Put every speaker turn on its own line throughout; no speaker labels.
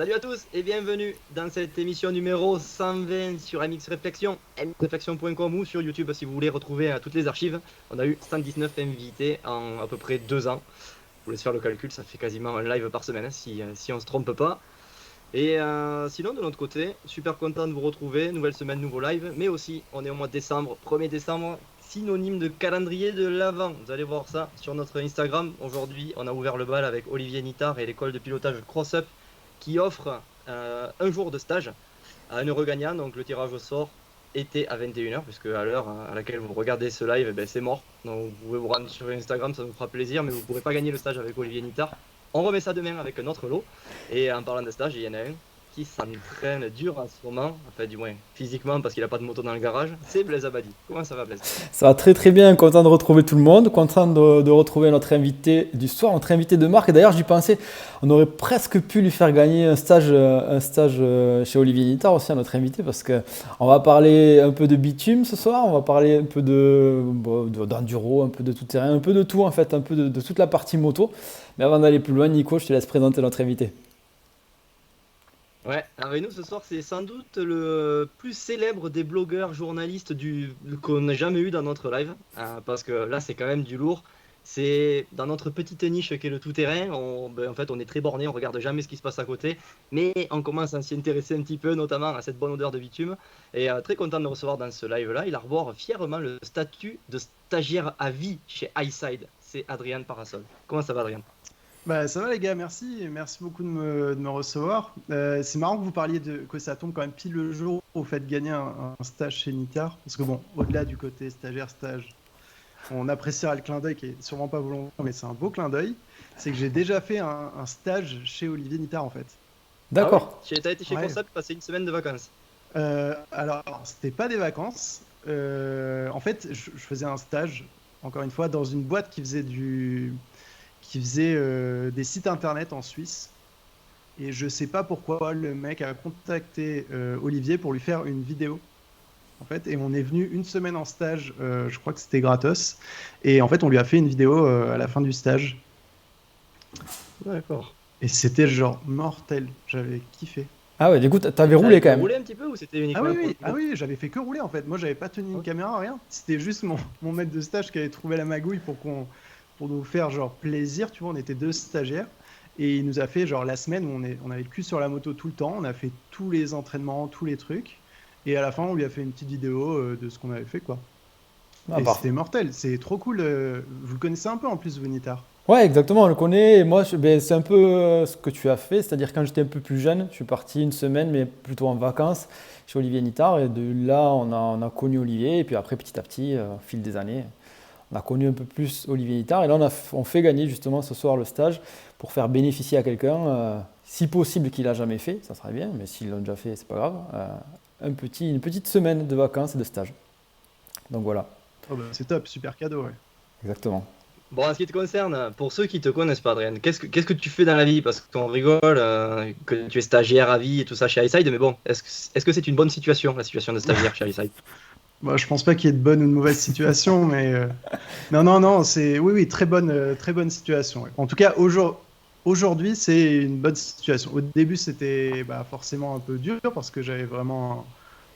Salut à tous et bienvenue dans cette émission numéro 120 sur MX Réflexion, mxreflexion.com ou sur YouTube si vous voulez retrouver toutes les archives. On a eu 119 invités en à peu près 2 ans. Je vous laisse faire le calcul, ça fait quasiment un live par semaine si on se trompe pas. Et sinon de notre côté, super content de vous retrouver, nouvelle semaine, nouveau live, mais aussi on est au mois de décembre, 1er décembre, synonyme de calendrier de l'Avent. Vous allez voir ça sur notre Instagram. Aujourd'hui, on a ouvert le bal avec Olivier Nittard et l'école de pilotage CrossUp qui offre un jour de stage à un heureux gagnant. Donc le tirage au sort était à 21h, puisque à l'heure à laquelle vous regardez ce live, eh ben, c'est mort. Donc vous pouvez vous rendre sur Instagram, ça nous fera plaisir, mais vous ne pourrez pas gagner le stage avec Olivier Nittard. On remet ça demain avec un autre lot. Et en parlant de stage, il y en a un qui s'entraîne dur en ce moment, enfin du moins physiquement parce qu'il n'a pas de moto dans le garage, c'est Blaise Abadi. Comment ça va Blaise?
Ça va très très bien, content de retrouver tout le monde, content de retrouver notre invité du soir, notre invité de marque. Et d'ailleurs, j'y pensais, on aurait presque pu lui faire gagner un stage chez Olivier Nittard aussi à notre invité, parce qu'on va parler un peu de bitume ce soir, on va parler un peu d'enduro, un peu de tout terrain, un peu de tout en fait, un peu de toute la partie moto. Mais avant d'aller plus loin, Nico, je te laisse présenter notre invité.
Ouais, avec nous ce soir, c'est sans doute le plus célèbre des blogueurs journalistes qu'on n'a jamais eu dans notre live, parce que là, c'est quand même du lourd. C'est dans notre petite niche qui est le tout-terrain. En fait, on est très borné, on regarde jamais ce qui se passe à côté, mais on commence à s'y intéresser un petit peu, notamment à cette bonne odeur de bitume. Et très content de le recevoir dans ce live-là. Il arbore fièrement le statut de stagiaire à vie chez Highside. C'est Adrien Parasol. Comment ça va, Adrien?
Bah, ça va les gars, merci beaucoup de me recevoir. C'est marrant que vous parliez que ça tombe quand même pile le jour où vous faites gagner un stage chez Nittard, parce que bon, au-delà du côté stagiaire-stage, on appréciera le clin d'œil qui est sûrement pas volontaire, mais c'est un beau clin d'œil. C'est que j'ai déjà fait un stage chez Olivier Nittard en fait.
D'accord.
Ah ouais? T'as été chez
Ouais.
Concept passer une semaine de vacances.
Alors, c'était pas des vacances. En fait, je faisais un stage, encore une fois, dans une boîte qui faisait des sites internet en Suisse. Et je sais pas pourquoi le mec a contacté Olivier pour lui faire une vidéo. En fait, et on est venu une semaine en stage, je crois que c'était gratos. Et en fait, on lui a fait une vidéo à la fin du stage.
D'accord.
Et c'était genre mortel. J'avais kiffé.
Ah ouais, du coup, t'avais roulé quand même.
Roulé un petit peu ou c'était
Ah
uniquement
oui,
pour
oui,
le
ah
coup?
oui, j'avais fait que rouler en fait. Moi, j'avais pas tenu une caméra, rien. C'était juste mon maître de stage qui avait trouvé la magouille pour nous faire genre plaisir. Tu vois, on était deux stagiaires. Et il nous a fait genre la semaine où on avait le cul sur la moto tout le temps. On a fait tous les entraînements, tous les trucs. Et à la fin, on lui a fait une petite vidéo de ce qu'on avait fait, quoi.
Ah,
Et
parfait.
c'était mortel. C'est trop cool. Vous le connaissez un peu en plus, vous, Nittard.
Ouais, exactement, on le connaît. Et moi, c'est un peu ce que tu as fait. C'est-à-dire, quand j'étais un peu plus jeune, je suis parti une semaine, mais plutôt en vacances, chez Olivier Nittard. Et de là, on a connu Olivier. Et puis après, petit à petit, au fil des années, on a connu un peu plus Olivier Nittard. Et là, on fait gagner justement ce soir le stage pour faire bénéficier à quelqu'un, si possible qu'il n'a jamais fait, ça serait bien, mais s'il l'a déjà fait, c'est pas grave, une petite semaine de vacances et de stage. Donc voilà,
Oh bah, c'est top, super cadeau, ouais.
exactement.
Bon, en ce qui te concerne, pour ceux qui te connaissent pas, Adrien, qu'est-ce que tu fais dans la vie? Parce qu'on rigole, que tu es stagiaire à vie et tout ça chez iSide, mais bon, est-ce que c'est une bonne situation, la situation de stagiaire chez iSide?
Moi, je pense pas qu'il y ait de bonne ou de mauvaise situation, mais non, non, non, oui, oui, très bonne situation, ouais. En tout cas, aujourd'hui, c'est une bonne situation. Au début, c'était forcément un peu dur parce que j'avais vraiment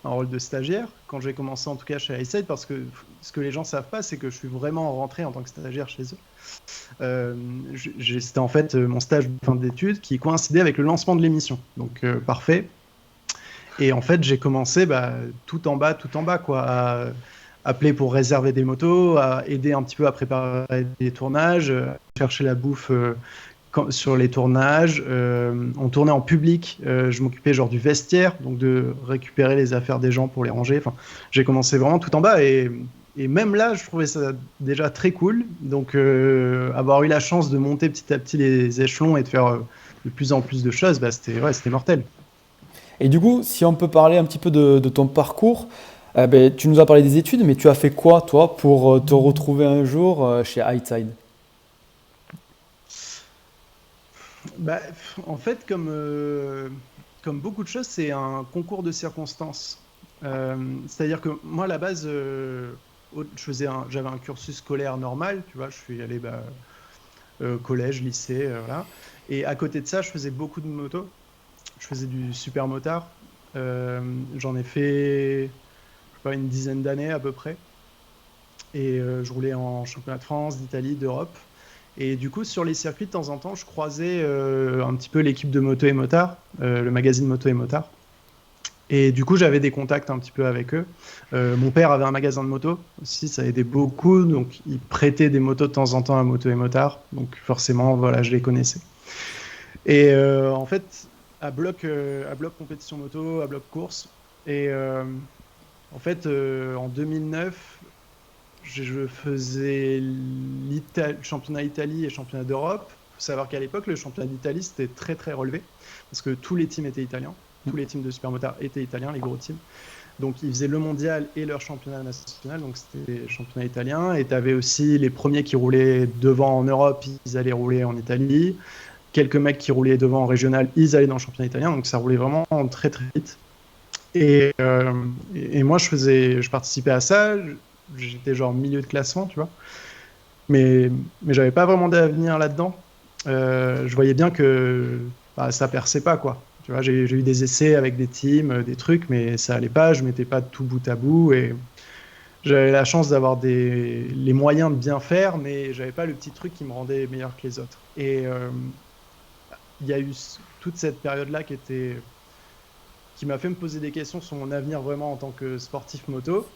un rôle de stagiaire quand j'ai commencé, en tout cas chez iSide, parce que ce que les gens savent pas, c'est que je suis vraiment rentré en tant que stagiaire chez eux. C'était en fait mon stage de fin d'études qui coïncidait avec le lancement de l'émission, donc parfait. Et en fait, j'ai commencé tout en bas, quoi, à appeler pour réserver des motos, à aider un petit peu à préparer des tournages, à chercher la bouffe sur les tournages. On tournait en public, je m'occupais genre du vestiaire, donc de récupérer les affaires des gens pour les ranger. Enfin, j'ai commencé vraiment tout en bas et même là, je trouvais ça déjà très cool. Donc, avoir eu la chance de monter petit à petit les échelons et de faire de plus en plus de choses, c'était mortel.
Et du coup, si on peut parler un petit peu de ton parcours, tu nous as parlé des études, mais tu as fait quoi, toi, pour te retrouver un jour chez Highside?
En fait, comme beaucoup de choses, c'est un concours de circonstances. C'est-à-dire que moi, à la base, j'avais un cursus scolaire normal, tu vois, je suis allé collège, lycée, voilà. Et à côté de ça, je faisais beaucoup de moto. je faisais du super motard. J'en ai fait, je sais pas, une dizaine d'années à peu près. Et je roulais en championnat de France, d'Italie, d'Europe. Et du coup, sur les circuits, de temps en temps, je croisais un petit peu l'équipe de Moto et Motard, le magazine Moto et Motard. Et du coup, j'avais des contacts un petit peu avec eux. Mon père avait un magasin de moto aussi, ça aidait beaucoup. Donc, il prêtait des motos de temps en temps à Moto et Motard. Donc, forcément, voilà, je les connaissais. Et en fait, à bloc compétition moto, à bloc course. Et en fait, en 2009, je faisais championnat Italie et championnat d'Europe. Il faut savoir qu'à l'époque, le championnat d'Italie, c'était très très relevé parce que tous les teams étaient italiens. Tous les teams de supermotard étaient italiens, les gros teams. Donc ils faisaient le mondial et leur championnat national, donc c'était les championnats italiens. Et tu avais aussi les premiers qui roulaient devant en Europe, ils allaient rouler en Italie. Quelques mecs qui roulaient devant en régional, ils allaient dans le championnat italien. Donc ça roulait vraiment très très vite. Et moi, je participais à ça. J'étais genre milieu de classement, tu vois. Mais j'avais pas vraiment d'avenir là-dedans. Je voyais bien que bah, ça perçait pas, quoi. Tu vois, j'ai eu des essais avec des teams, des trucs, mais ça allait pas. Je mettais pas tout bout à bout. Et j'avais la chance d'avoir les moyens de bien faire, mais j'avais pas le petit truc qui me rendait meilleur que les autres. Et il y a eu toute cette période-là qui m'a fait me poser des questions sur mon avenir vraiment en tant que sportif moto.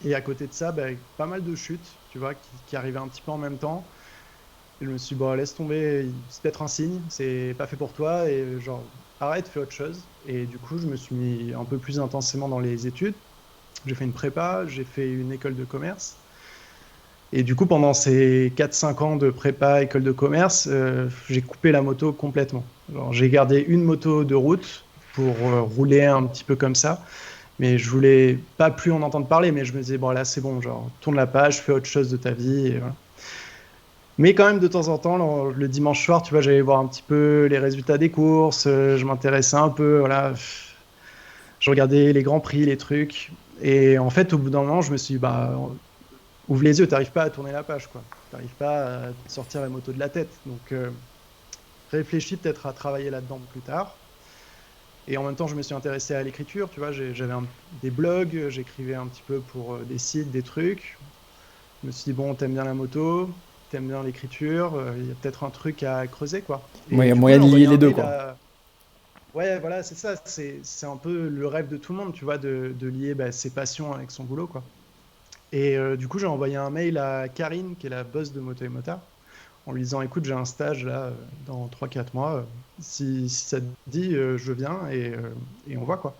Et à côté de ça, bah, pas mal de chutes, tu vois, qui arrivaient un petit peu en même temps. Et je me suis dit, bon, laisse tomber, c'est peut-être un signe, c'est pas fait pour toi, et genre, arrête, fais autre chose. Et du coup, je me suis mis un peu plus intensément dans les études. J'ai fait une prépa, j'ai fait une école de commerce. Et du coup, pendant ces 4-5 ans de prépa, école de commerce, j'ai coupé la moto complètement. Alors, j'ai gardé une moto de route pour rouler un petit peu comme ça. Mais je voulais pas plus en entendre parler, mais je me disais, bon, là, c'est bon, genre, tourne la page, fais autre chose de ta vie. Et voilà. Mais quand même, de temps en temps, le dimanche soir, tu vois, j'allais voir un petit peu les résultats des courses, je m'intéressais un peu, voilà. Je regardais les grands prix, les trucs. Et en fait, au bout d'un moment, je me suis dit, bah, ouvre les yeux, t'arrives pas à tourner la page, quoi. T'arrives pas à sortir la moto de la tête. Donc, réfléchis peut-être à travailler là-dedans plus tard. Et en même temps, je me suis intéressé à l'écriture, tu vois, j'avais des blogs, j'écrivais un petit peu pour des sites, des trucs. Je me suis dit, bon, t'aimes bien la moto, t'aimes bien l'écriture, il y a peut-être un truc à creuser, quoi.
Il y
Et
a
du coup,
moyen
j'ai
de lier
envoyé
les
un
deux,
mail
quoi.
à... Ouais, voilà, c'est ça, c'est un peu le rêve de tout le monde, tu vois, de lier bah, ses passions avec son boulot, quoi. Et du coup, j'ai envoyé un mail à Karine, qui est la boss de Moto et Motard, en lui disant, écoute, j'ai un stage là dans 3-4 mois, si ça te dit, je viens et on voit, quoi.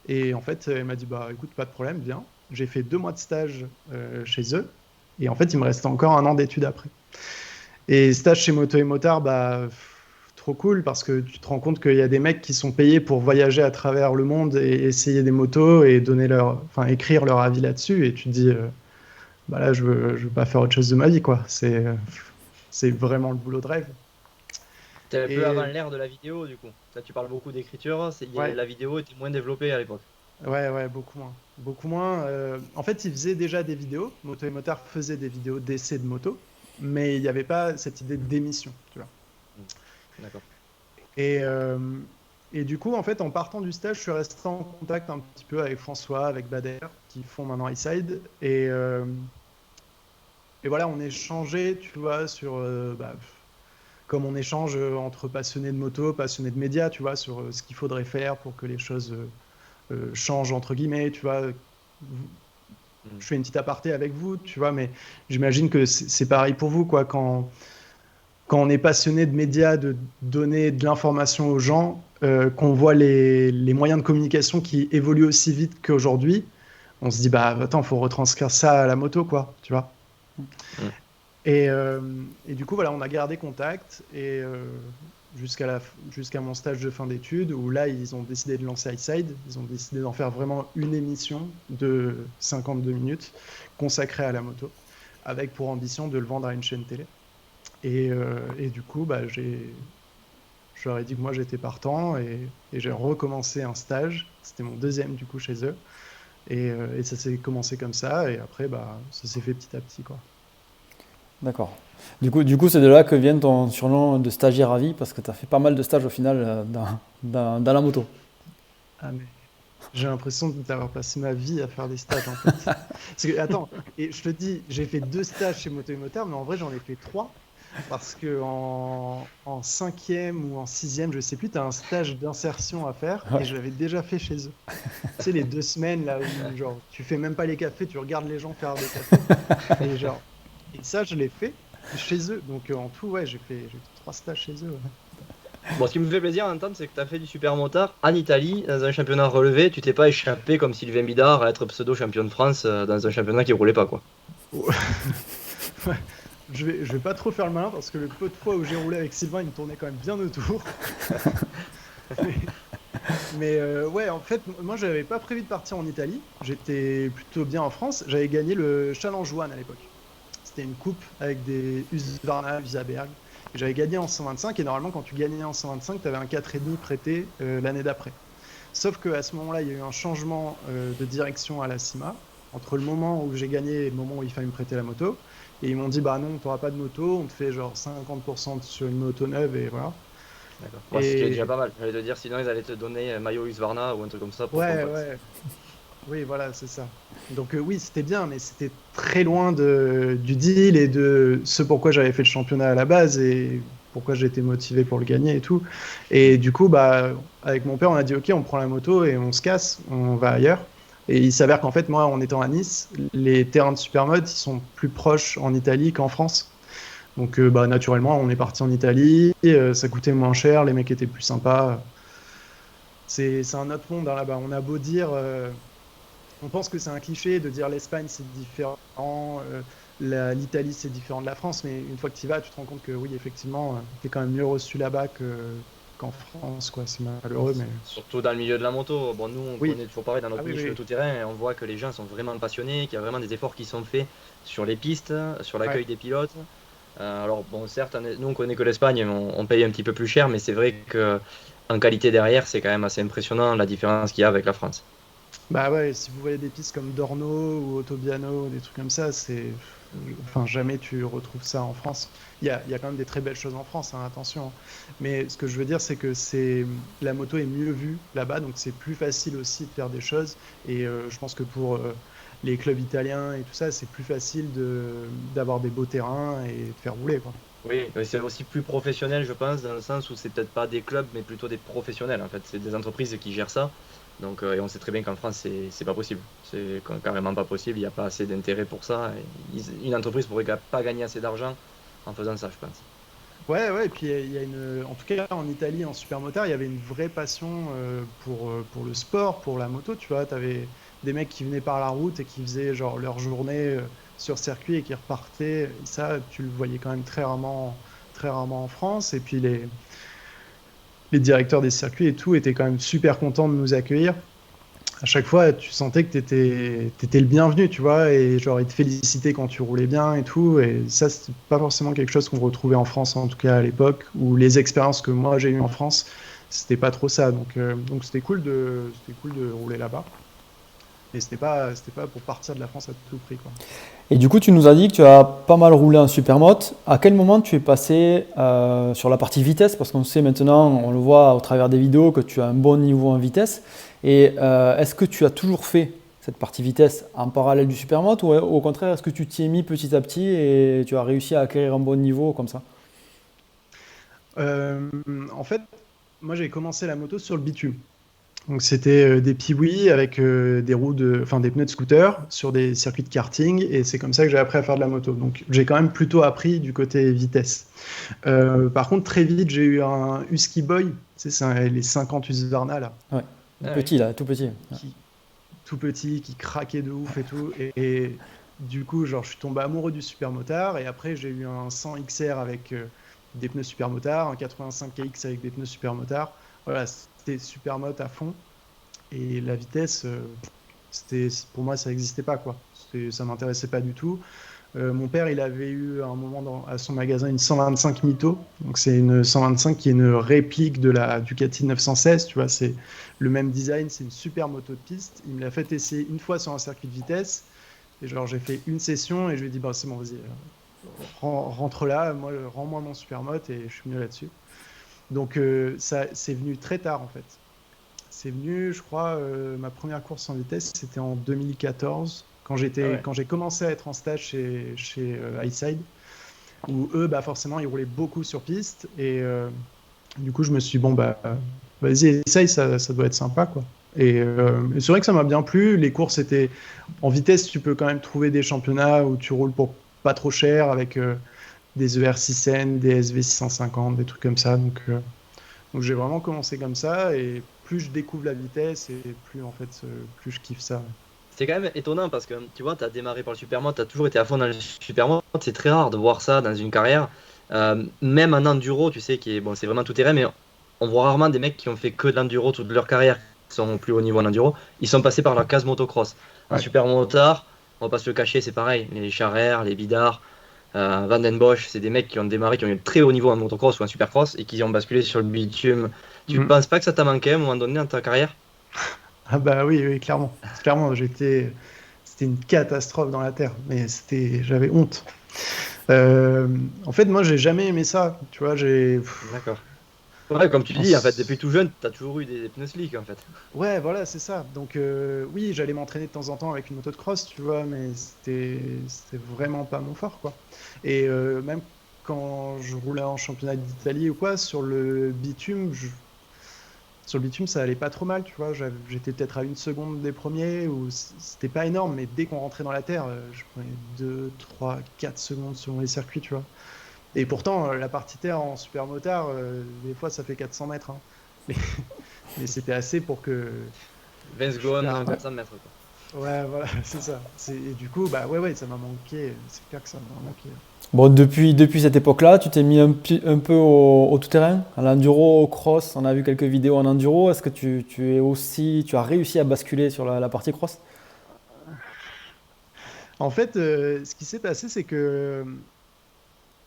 Et en fait, elle m'a dit, bah écoute, pas de problème, viens. J'ai fait 2 mois de stage chez eux. Et en fait, il me restait encore un an d'études après. Et stage chez Moto et Motard, bah, trop cool parce que tu te rends compte qu'il y a des mecs qui sont payés pour voyager à travers le monde et essayer des motos et enfin, écrire leur avis là-dessus. Et tu te dis, bah là, je veux pas faire autre chose de ma vie, quoi. C'est vraiment le boulot de rêve.
C'était un peu avant
Et
l'ère de la vidéo, du coup. Là, tu parles beaucoup d'écriture,
ouais,
la vidéo était moins développée à l'époque.
ouais, beaucoup moins. Beaucoup moins. En fait, ils faisaient déjà des vidéos. Moto et Motard faisait des vidéos d'essais de moto, mais il n'y avait pas cette idée d'émission, tu vois.
D'accord.
Et, euh, et du coup, en fait, en partant du stage, je suis resté en contact un petit peu avec François, avec Bader, qui font maintenant Eastside. Et voilà, on échangeait, tu vois, sur, bah, comme on échange entre passionnés de moto, passionnés de médias, tu vois, sur ce qu'il faudrait faire pour que les choses changent, entre guillemets, tu vois. Je fais une petite aparté avec vous, tu vois, mais j'imagine que c'est pareil pour vous, quoi. Quand on est passionné de médias, de donner de l'information aux gens, qu'on voit les moyens de communication qui évoluent aussi vite qu'aujourd'hui, on se dit, bah attends, faut retranscrire ça à la moto, quoi, tu vois.
Mm.
Et du coup, voilà, on a gardé contact et jusqu'à mon stage de fin d'études où là, ils ont décidé de lancer iSide. Ils ont décidé d'en faire vraiment une émission de 52 minutes consacrée à la moto, avec pour ambition de le vendre à une chaîne télé. Et du coup, bah, je leur ai dit que moi j'étais partant et j'ai recommencé un stage. C'était mon deuxième du coup chez eux. Et ça s'est commencé comme ça. Et après, bah, ça s'est fait petit à petit, quoi.
D'accord. Du coup, c'est de là que vient ton surnom de stagiaire à vie, parce que tu as fait pas mal de stages au final dans la moto.
Ah, mais j'ai l'impression d'avoir passé ma vie à faire des stages en fait. Parce que, attends, et je te dis, j'ai fait 2 stages chez Moto et Motard, mais en vrai, j'en ai fait 3. Parce que en cinquième ou en sixième, je sais plus, tu as un stage d'insertion à faire et
Ouais.
je l'avais déjà fait chez eux. Tu sais, les 2 semaines là où genre tu fais même pas les cafés, tu regardes les gens faire des cafés. Et genre, et ça, je l'ai fait chez eux. Donc en tout, ouais, j'ai fait 3 stages chez eux. Ouais.
Bon, ce qui me fait plaisir d'entendre, c'est que tu as fait du supermotard en Italie, dans un championnat relevé. Tu t'es pas échappé comme Sylvain Bidard à être pseudo-champion de France dans un championnat qui roulait pas, quoi.
Ouais. Je vais pas trop faire le malin parce que le peu de fois où j'ai roulé avec Sylvain, il me tournait quand même bien autour. Mais, mais ouais, en fait, moi, j'avais pas prévu de partir en Italie. J'étais plutôt bien en France. J'avais gagné le Challenge One à l'époque. C'était une coupe avec des Husqvarna, Visaberg. Et j'avais gagné en 125. Et normalement, quand tu gagnais en 125, tu avais un 4,5 prêté l'année d'après. Sauf qu'à ce moment-là, il y a eu un changement de direction à la CIMA entre le moment où j'ai gagné et le moment où il fallait me prêter la moto. Et ils m'ont dit, bah non, tu n'auras pas de moto, on te fait genre 50% sur une moto neuve et voilà.
D'accord. Ouais, ce qui est déjà
Et
pas mal. J'allais te dire, sinon ils allaient te donner maillot Husqvarna ou un truc comme ça pour ton
ouais,
pote.
ouais, oui, voilà, c'est ça. Donc oui, c'était bien, mais c'était très loin du deal et de ce pourquoi j'avais fait le championnat à la base et pourquoi j'étais motivé pour le gagner et tout. Et du coup, bah, avec mon père, on a dit, OK, on prend la moto et on se casse, on va ailleurs. Et il s'avère qu'en fait, moi, en étant à Nice, les terrains de supermode, ils sont plus proches en Italie qu'en France. Donc, bah, naturellement, on est parti en Italie, ça coûtait moins cher, les mecs étaient plus sympas. C'est un autre monde hein, là-bas. On a beau dire, on pense que c'est un cliché de dire l'Espagne c'est différent, l'Italie c'est différent de la France, mais une fois que tu y vas, tu te rends compte que oui, effectivement, tu es quand même mieux reçu là-bas qu'en France, quoi. C'est malheureux, mais
Surtout dans le milieu de la moto. Bon, nous, on
oui.
connaît toujours pareil dans
Ah
notre
oui,
niche
oui.
le tout-terrain et on voit que les gens sont vraiment passionnés, qu'il y a vraiment des efforts qui sont faits sur les pistes, sur
Ouais.
l'accueil des pilotes. Alors, bon, certes, nous, on connaît que l'Espagne, on paye un petit peu plus cher, mais c'est vrai que en qualité derrière, c'est quand même assez impressionnant la différence qu'il y a avec la France.
Bah ouais, si vous voyez des pistes comme Dorno ou Ottobiano, des trucs comme ça, enfin, jamais tu retrouves ça en France. Il y a quand même des très belles choses en France, hein, attention. Mais ce que je veux dire, c'est que la moto est mieux vue là-bas, donc c'est plus facile aussi de faire des choses. Et je pense que pour les clubs italiens et tout ça, c'est plus facile d'avoir des beaux terrains et de faire rouler, quoi.
Oui, mais c'est aussi plus professionnel, je pense, dans le sens où c'est peut-être pas des clubs, mais plutôt des professionnels. En fait, c'est des entreprises qui gèrent ça. Donc, et on sait très bien qu'en France, c'est pas possible. C'est carrément pas possible. Il n'y a pas assez d'intérêt pour ça. Et une entreprise pourrait pas gagner assez d'argent en faisant ça, je pense.
Ouais, ouais, et puis en tout cas en Italie, en supermotard, il y avait une vraie passion pour le sport, pour la moto, tu vois, t'avais des mecs qui venaient par la route et qui faisaient genre leur journée sur circuit et qui repartaient, et ça, tu le voyais quand même très rarement en France, et puis les directeurs des circuits et tout étaient quand même super contents de nous accueillir. À chaque fois, tu sentais que t'étais le bienvenu, tu vois, et genre, ils te félicitaient quand tu roulais bien et tout, et ça, c'est pas forcément quelque chose qu'on retrouvait en France, en tout cas à l'époque, ou les expériences que moi j'ai eues en France, c'était pas trop ça, donc c'était cool de rouler là-bas, et c'était pas pour partir de la France à tout prix, quoi.
Et du coup, tu nous as dit que tu as pas mal roulé en supermoto. À quel moment tu es passé sur la partie vitesse? Parce qu'on sait maintenant, on le voit au travers des vidéos, que tu as un bon niveau en vitesse. Et est-ce que tu as toujours fait cette partie vitesse en parallèle du supermoto ou au contraire, est-ce que tu t'y es mis petit à petit et tu as réussi à acquérir un bon niveau comme ça?
Euh, En fait, moi j'ai commencé la moto sur le bitume. Donc c'était des piwis avec enfin des pneus de scooter sur des circuits de karting et c'est comme ça que j'ai appris à faire de la moto. Donc j'ai quand même plutôt appris du côté vitesse. Par contre très vite j'ai eu un Husky Boy, tu sais, les 50 Husqvarna là,
Ouais,
Ah oui.
petit là, tout petit.
qui tout petit, qui craquait de ouf et tout. Et du coup genre je suis tombé amoureux du supermotard et après j'ai eu un 100 XR avec des pneus supermotard, un 85 KX avec des pneus supermotard. Voilà, c'était supermot à fond. Et la vitesse, pour moi, ça n'existait pas, quoi. Ça m'intéressait pas du tout. Mon père, il avait eu à un moment à son magasin une 125 Mito. Donc c'est une 125 qui est une réplique de la Ducati 916. Tu vois, c'est le même design, c'est une super moto de piste. Il me l'a fait essayer une fois sur un circuit de vitesse. Et genre, j'ai fait une session et je lui ai dit, bah, c'est bon, vas-y, rentre là, moi, rends-moi mon supermote et je suis mieux là-dessus. Donc ça, c'est venu très tard en fait. C'est venu, je crois, ma première course en vitesse, c'était en 2014,
Ah ouais.
quand j'ai commencé à être en stage chez Highside, où eux, bah, forcément, ils roulaient beaucoup sur piste. Et du coup, je me suis dit, bon, bah, vas-y, essaye, ça doit être sympa, quoi. Et c'est vrai que ça m'a bien plu. Les courses étaient en vitesse, tu peux quand même trouver des championnats où tu roules pour pas trop cher avec des ER6N, des SV650, des trucs comme ça. Donc j'ai vraiment commencé comme ça. Et plus je découvre la vitesse et plus, en fait, plus je kiffe ça.
C'est quand même étonnant parce que tu vois, tu as démarré par le supermode, tu as toujours été à fond dans le supermode. C'est très rare de voir ça dans une carrière. Même en enduro, tu sais, qui est, bon, c'est vraiment tout terrain, mais on voit rarement des mecs qui ont fait que de l'enduro toute leur carrière, qui sont au plus haut niveau en enduro. Ils sont passés par la case motocross. En
Ouais.
supermotard, on va pas se le cacher, c'est pareil. Les Charrer, les Bidart, Van den Bosch, c'est des mecs qui ont démarré, qui ont eu un très haut niveau en motocross ou en supercross et qui ont basculé sur le bitume. Tu
Mm.
penses pas que ça t'a manqué à un moment donné dans ta carrière?
Ah bah oui, oui, clairement. Clairement, c'était une catastrophe dans la Terre, mais j'avais honte. En fait, moi, j'ai jamais aimé ça. Tu vois,
D'accord. Ouais, comme tu
en
dis, en fait,
s-
depuis tout jeune, t'as toujours eu des pneus slick, en fait.
ouais, voilà, c'est ça. Donc, oui, j'allais m'entraîner de temps en temps avec une moto de cross, tu vois, mais c'était vraiment pas mon fort, quoi. Et même quand je roulais en championnat d'Italie ou quoi, sur le bitume, ça allait pas trop mal, tu vois. J'étais peut-être à une seconde des premiers, ou c'était pas énorme, mais dès qu'on rentrait dans la terre, je prenais 2, 3, 4 secondes selon les circuits, tu vois. Et pourtant, la partie terre en super motard, des fois, ça fait 400 mètres, hein. Mais, mais c'était assez pour que
20
je
secondes,
perde.
400 mètres, quoi.
Ouais, voilà, c'est ça. Et du coup, bah ouais, ça m'a manqué. C'est clair que ça m'a manqué.
Bon, depuis cette époque-là, tu t'es mis un peu au tout-terrain, à l'enduro, au cross. On a vu quelques vidéos en enduro. Est-ce que tu as réussi à basculer sur la partie cross?
En fait, ce qui s'est passé, c'est que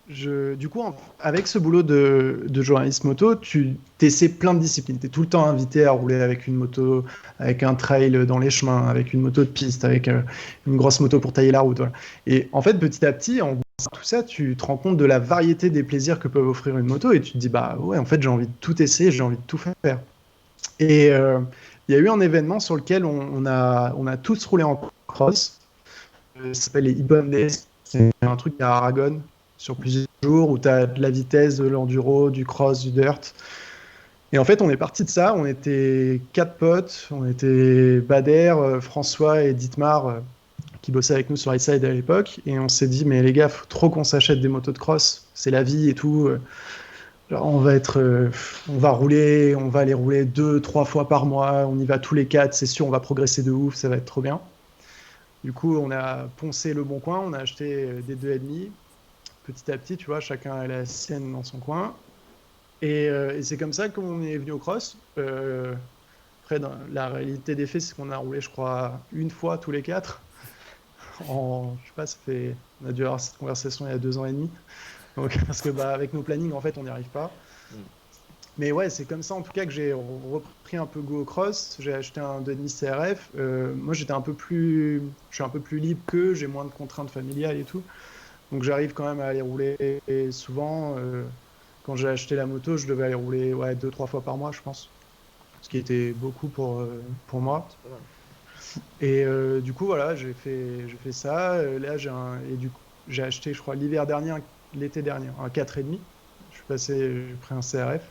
du coup, avec ce boulot de journaliste moto, tu essaies plein de disciplines. Tu es tout le temps invité à rouler avec une moto, avec un trail dans les chemins, avec une moto de piste, avec une grosse moto pour tailler la route. Voilà. Et en fait, petit à petit, en faisant tout ça, tu te rends compte de la variété des plaisirs que peuvent offrir une moto et tu te dis, bah ouais, en fait, j'ai envie de tout essayer, j'ai envie de tout faire. Et il y a eu un événement sur lequel on a tous roulé en cross. Ça s'appelle les Ibon Days. C'est un truc à Aragon sur plusieurs jours où tu as de la vitesse, de l'enduro, du cross, du dirt. Et en fait, on est parti de ça. On était 4 potes. On était Bader, François et Dietmar qui bossaient avec nous sur Highside à l'époque. Et on s'est dit, mais les gars, faut trop qu'on s'achète des motos de cross. C'est la vie et tout. Genre, on va rouler, on va aller rouler 2, 3 fois par mois. On y va tous les 4. C'est sûr, on va progresser de ouf. Ça va être trop bien. Du coup, on a poncé le bon coin, on a acheté des 2,5. Petit à petit, tu vois, chacun a la sienne dans son coin. Et c'est comme ça qu'on est venu au cross. Après, la réalité des faits, c'est qu'on a roulé, je crois, une fois tous les 4. Je sais pas, on a dû avoir cette conversation il y a 2 ans et demi. Donc, parce que bah, avec nos plannings, en fait, on n'y arrive pas.
Mm.
Mais ouais, c'est comme ça en tout cas que j'ai repris un peu goût au cross. J'ai acheté un 2,5 CRF. Moi, je suis un peu plus libre qu'eux, j'ai moins de contraintes familiales et tout. Donc j'arrive quand même à aller rouler. Et souvent, quand j'ai acheté la moto, je devais aller rouler ouais, 2, 3 fois par mois, je pense. Ce qui était beaucoup pour moi.
C'est pas mal.
Et du coup, voilà, j'ai fait ça. Et du coup, j'ai acheté, je crois, l'été dernier, un 4,5. J'ai pris un CRF.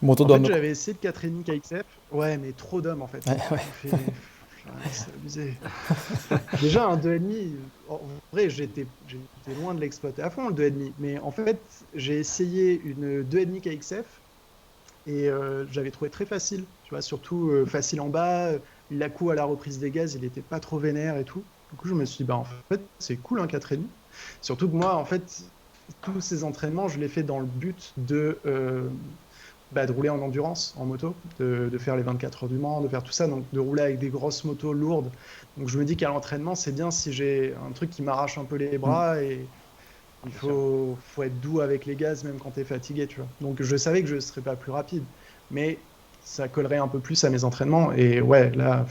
Moto
En fait,
d'homme, quoi.
j'avais essayé le 4,5 KXF. Ouais, mais trop d'hommes en fait.
Ouais, ouais.
C'est abusé. Déjà, un 2,5, en vrai, j'étais loin de l'exploiter à fond, le 2,5. Mais en fait, j'ai essayé une 2,5 KXF et j'avais trouvé très facile. Tu vois, surtout facile en bas. L'à-coup à la reprise des gaz, il était pas trop vénère et tout. Du coup, je me suis dit, bah en fait, c'est cool un 4,5. Surtout que moi, en fait, tous ces entraînements, je les fais dans le but de rouler en endurance, en moto, de faire les 24 heures du Mans, de faire tout ça, donc de rouler avec des grosses motos lourdes. Donc je me dis qu'à l'entraînement, c'est bien si j'ai un truc qui m'arrache un peu les
Mm.
bras et il
Bien sûr.
faut être doux avec les gaz même quand tu es fatigué, tu vois. Donc je savais que je ne serais pas plus rapide, mais ça collerait un peu plus à mes entraînements. Et ouais, là,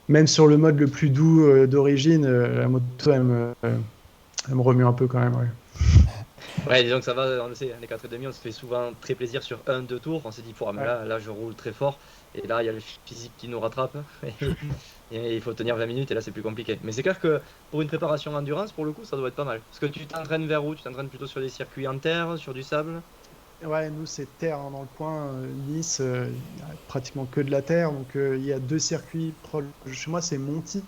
même sur le mode le plus doux d'origine, la moto, Elle me remue un peu quand même, ouais.
Ouais, disons que ça va, on le sait, les 4,5, on se fait souvent très plaisir sur 1-2 tours. On s'est dit, mais
Ouais.
là, je roule très fort. Et là, il y a le physique qui nous rattrape. Et il faut tenir 20 minutes et là, c'est plus compliqué. Mais c'est clair que pour une préparation endurance, pour le coup, ça doit être pas mal. Parce que tu t'entraînes vers où? Tu t'entraînes plutôt sur des circuits en terre, sur du sable?
Ouais, nous c'est terre hein, dans le coin. Nice, il y a pratiquement que de la terre. Donc il y a 2 circuits proches. Chez moi, c'est Monti.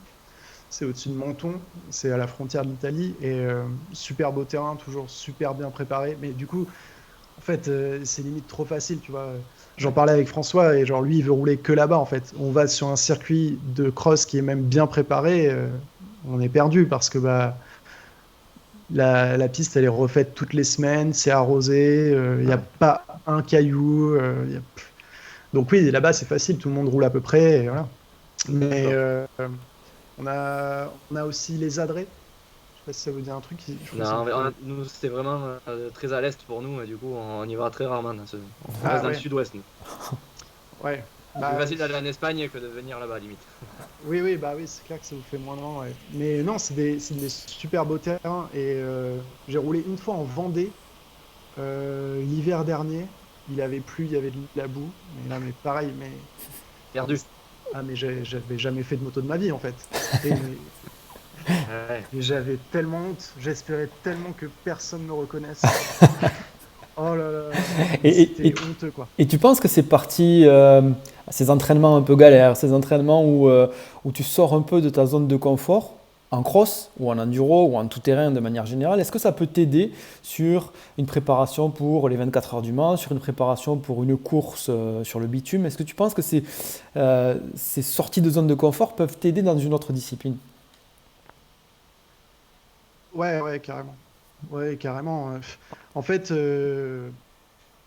C'est au-dessus de Menton, c'est à la frontière de l'Italie et super beau terrain, toujours super bien préparé. Mais du coup, en fait, c'est limite trop facile, tu vois. J'en parlais avec François et genre lui, il veut rouler que là-bas en fait. On va sur un circuit de cross qui est même bien préparé, on est perdu parce que bah la piste elle est refaite toutes les semaines, c'est arrosé, il n'y a
Ouais.
pas un caillou. Donc oui, là-bas c'est facile, tout le monde roule à peu près. Et voilà. Mais
D'accord.
on a aussi les adrets. Je sais pas si ça vous dit un truc. Je crois que
Non, mais
c'est-
nous, c'est vraiment très à l'est pour nous. Et du coup, on y va très rarement. On reste
Ah
dans le
ouais,
sud-ouest, nous.
ouais.
C'est plus
Bah,
facile d'aller en Espagne que de venir là-bas, limite.
oui, oui, bah oui, c'est clair que ça vous fait moins loin, ouais. Mais non, c'est des super beaux terrains. Et j'ai roulé une fois en Vendée l'hiver dernier. Il avait plu, il y avait de la boue. Mais là, mais pareil, mais,
Perdu.
mais j'avais jamais fait de moto de ma vie en fait.
Ouais.
Et j'avais tellement honte. J'espérais tellement que personne me reconnaisse. Oh là là, mais
Et, et-
c'était
et-
honteux quoi.
et tu penses que c'est parti, ces entraînements un peu galères, ces entraînements où tu sors un peu de ta zone de confort, en cross ou en enduro ou en tout-terrain de manière générale, est-ce que ça peut t'aider sur une préparation pour les 24 heures du Mans, sur une préparation pour une course sur le bitume? Est-ce que tu penses que ces sorties de zone de confort peuvent t'aider dans une autre discipline?
Ouais, ouais, carrément. Ouais, carrément. En fait,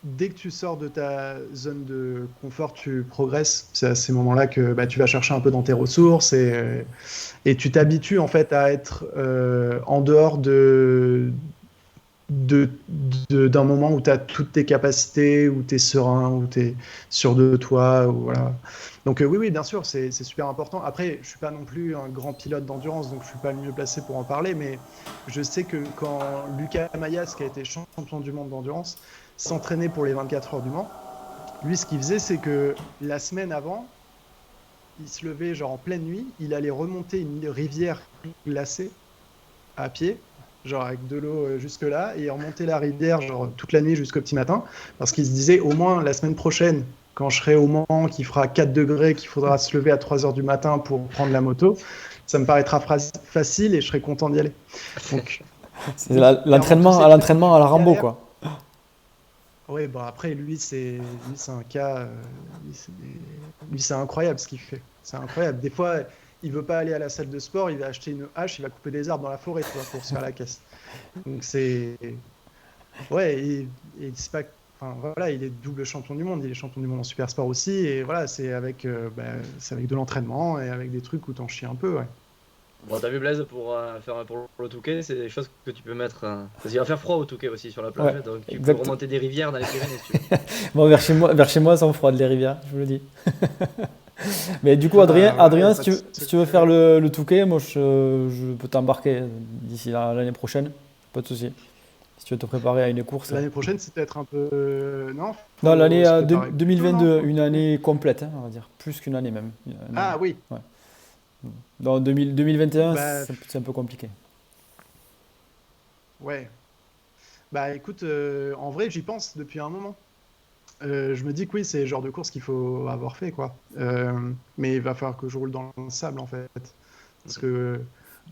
dès que tu sors de ta zone de confort, tu progresses. C'est à ces moments-là que bah, tu vas chercher un peu dans tes ressources et tu t'habitues en fait à être en dehors d'un moment où tu as toutes tes capacités, où tu es serein, où tu es sûr de toi. Voilà. Donc oui, oui, bien sûr, c'est super important. Après, je suis pas non plus un grand pilote d'endurance, donc je suis pas le mieux placé pour en parler, mais je sais que quand Lucas Mayas, qui a été champion du monde d'endurance, s'entraînait pour les 24 heures du Mans, lui, ce qu'il faisait, c'est que la semaine avant, il se levait genre en pleine nuit, il allait remonter une rivière glacée à pied, genre avec de l'eau jusque-là, et remonter la rivière genre toute la nuit jusqu'au petit matin, parce qu'il se disait au moins la semaine prochaine, quand je serai au Mans, qu'il fera 4 degrés, qu'il faudra se lever à 3 heures du matin pour prendre la moto, ça me paraîtra facile et je serai content d'y aller. Donc,
C'est
oui, clairement, tous
l'entraînement
ces
à
trucs
l'entraînement à la Rambo,
galères.
quoi.
Oui, bon après lui c'est un cas, lui c'est incroyable ce qu'il fait. C'est incroyable. Des fois, il veut pas aller à la salle de sport, il va acheter une hache, il va couper des arbres dans la forêt, tu vois, pour se faire la caisse. Donc c'est ouais, et c'est pas, enfin voilà, il est double champion du monde, il est champion du monde en super sport aussi, et voilà, c'est avec de l'entraînement et avec des trucs où t'en chies un peu, ouais.
Bon, t'as vu Blaise pour le Touquet, c'est des choses que tu peux mettre. Parce qu'il va faire froid au Touquet aussi sur la plage,
Ouais,
donc tu peux
exact.
remonter des rivières dans les Pyrénées si tu veux.
Bon, vers chez moi, ça me froide les rivières, je vous le dis. Mais du coup,
Ah bah voilà, y a
Adrien,
pas de
si tu veux faire le Touquet, moi, je peux t'embarquer d'ici l'année prochaine. Pas de souci. Si tu veux te préparer à une course.
l'année prochaine, c'est peut-être un peu non,
Non,
faut
l'année
se préparer plus tôt, non?
2022, une année complète, hein, on va dire. Plus qu'une année même. Une année.
Ah oui,
Ouais. Dans 2021,
bah
c'est un peu compliqué.
ouais. Bah écoute, en vrai, j'y pense depuis un moment. Je me dis que oui, c'est le genre de course qu'il faut avoir fait, quoi. Mais il va falloir que je roule dans le sable, en fait. Parce que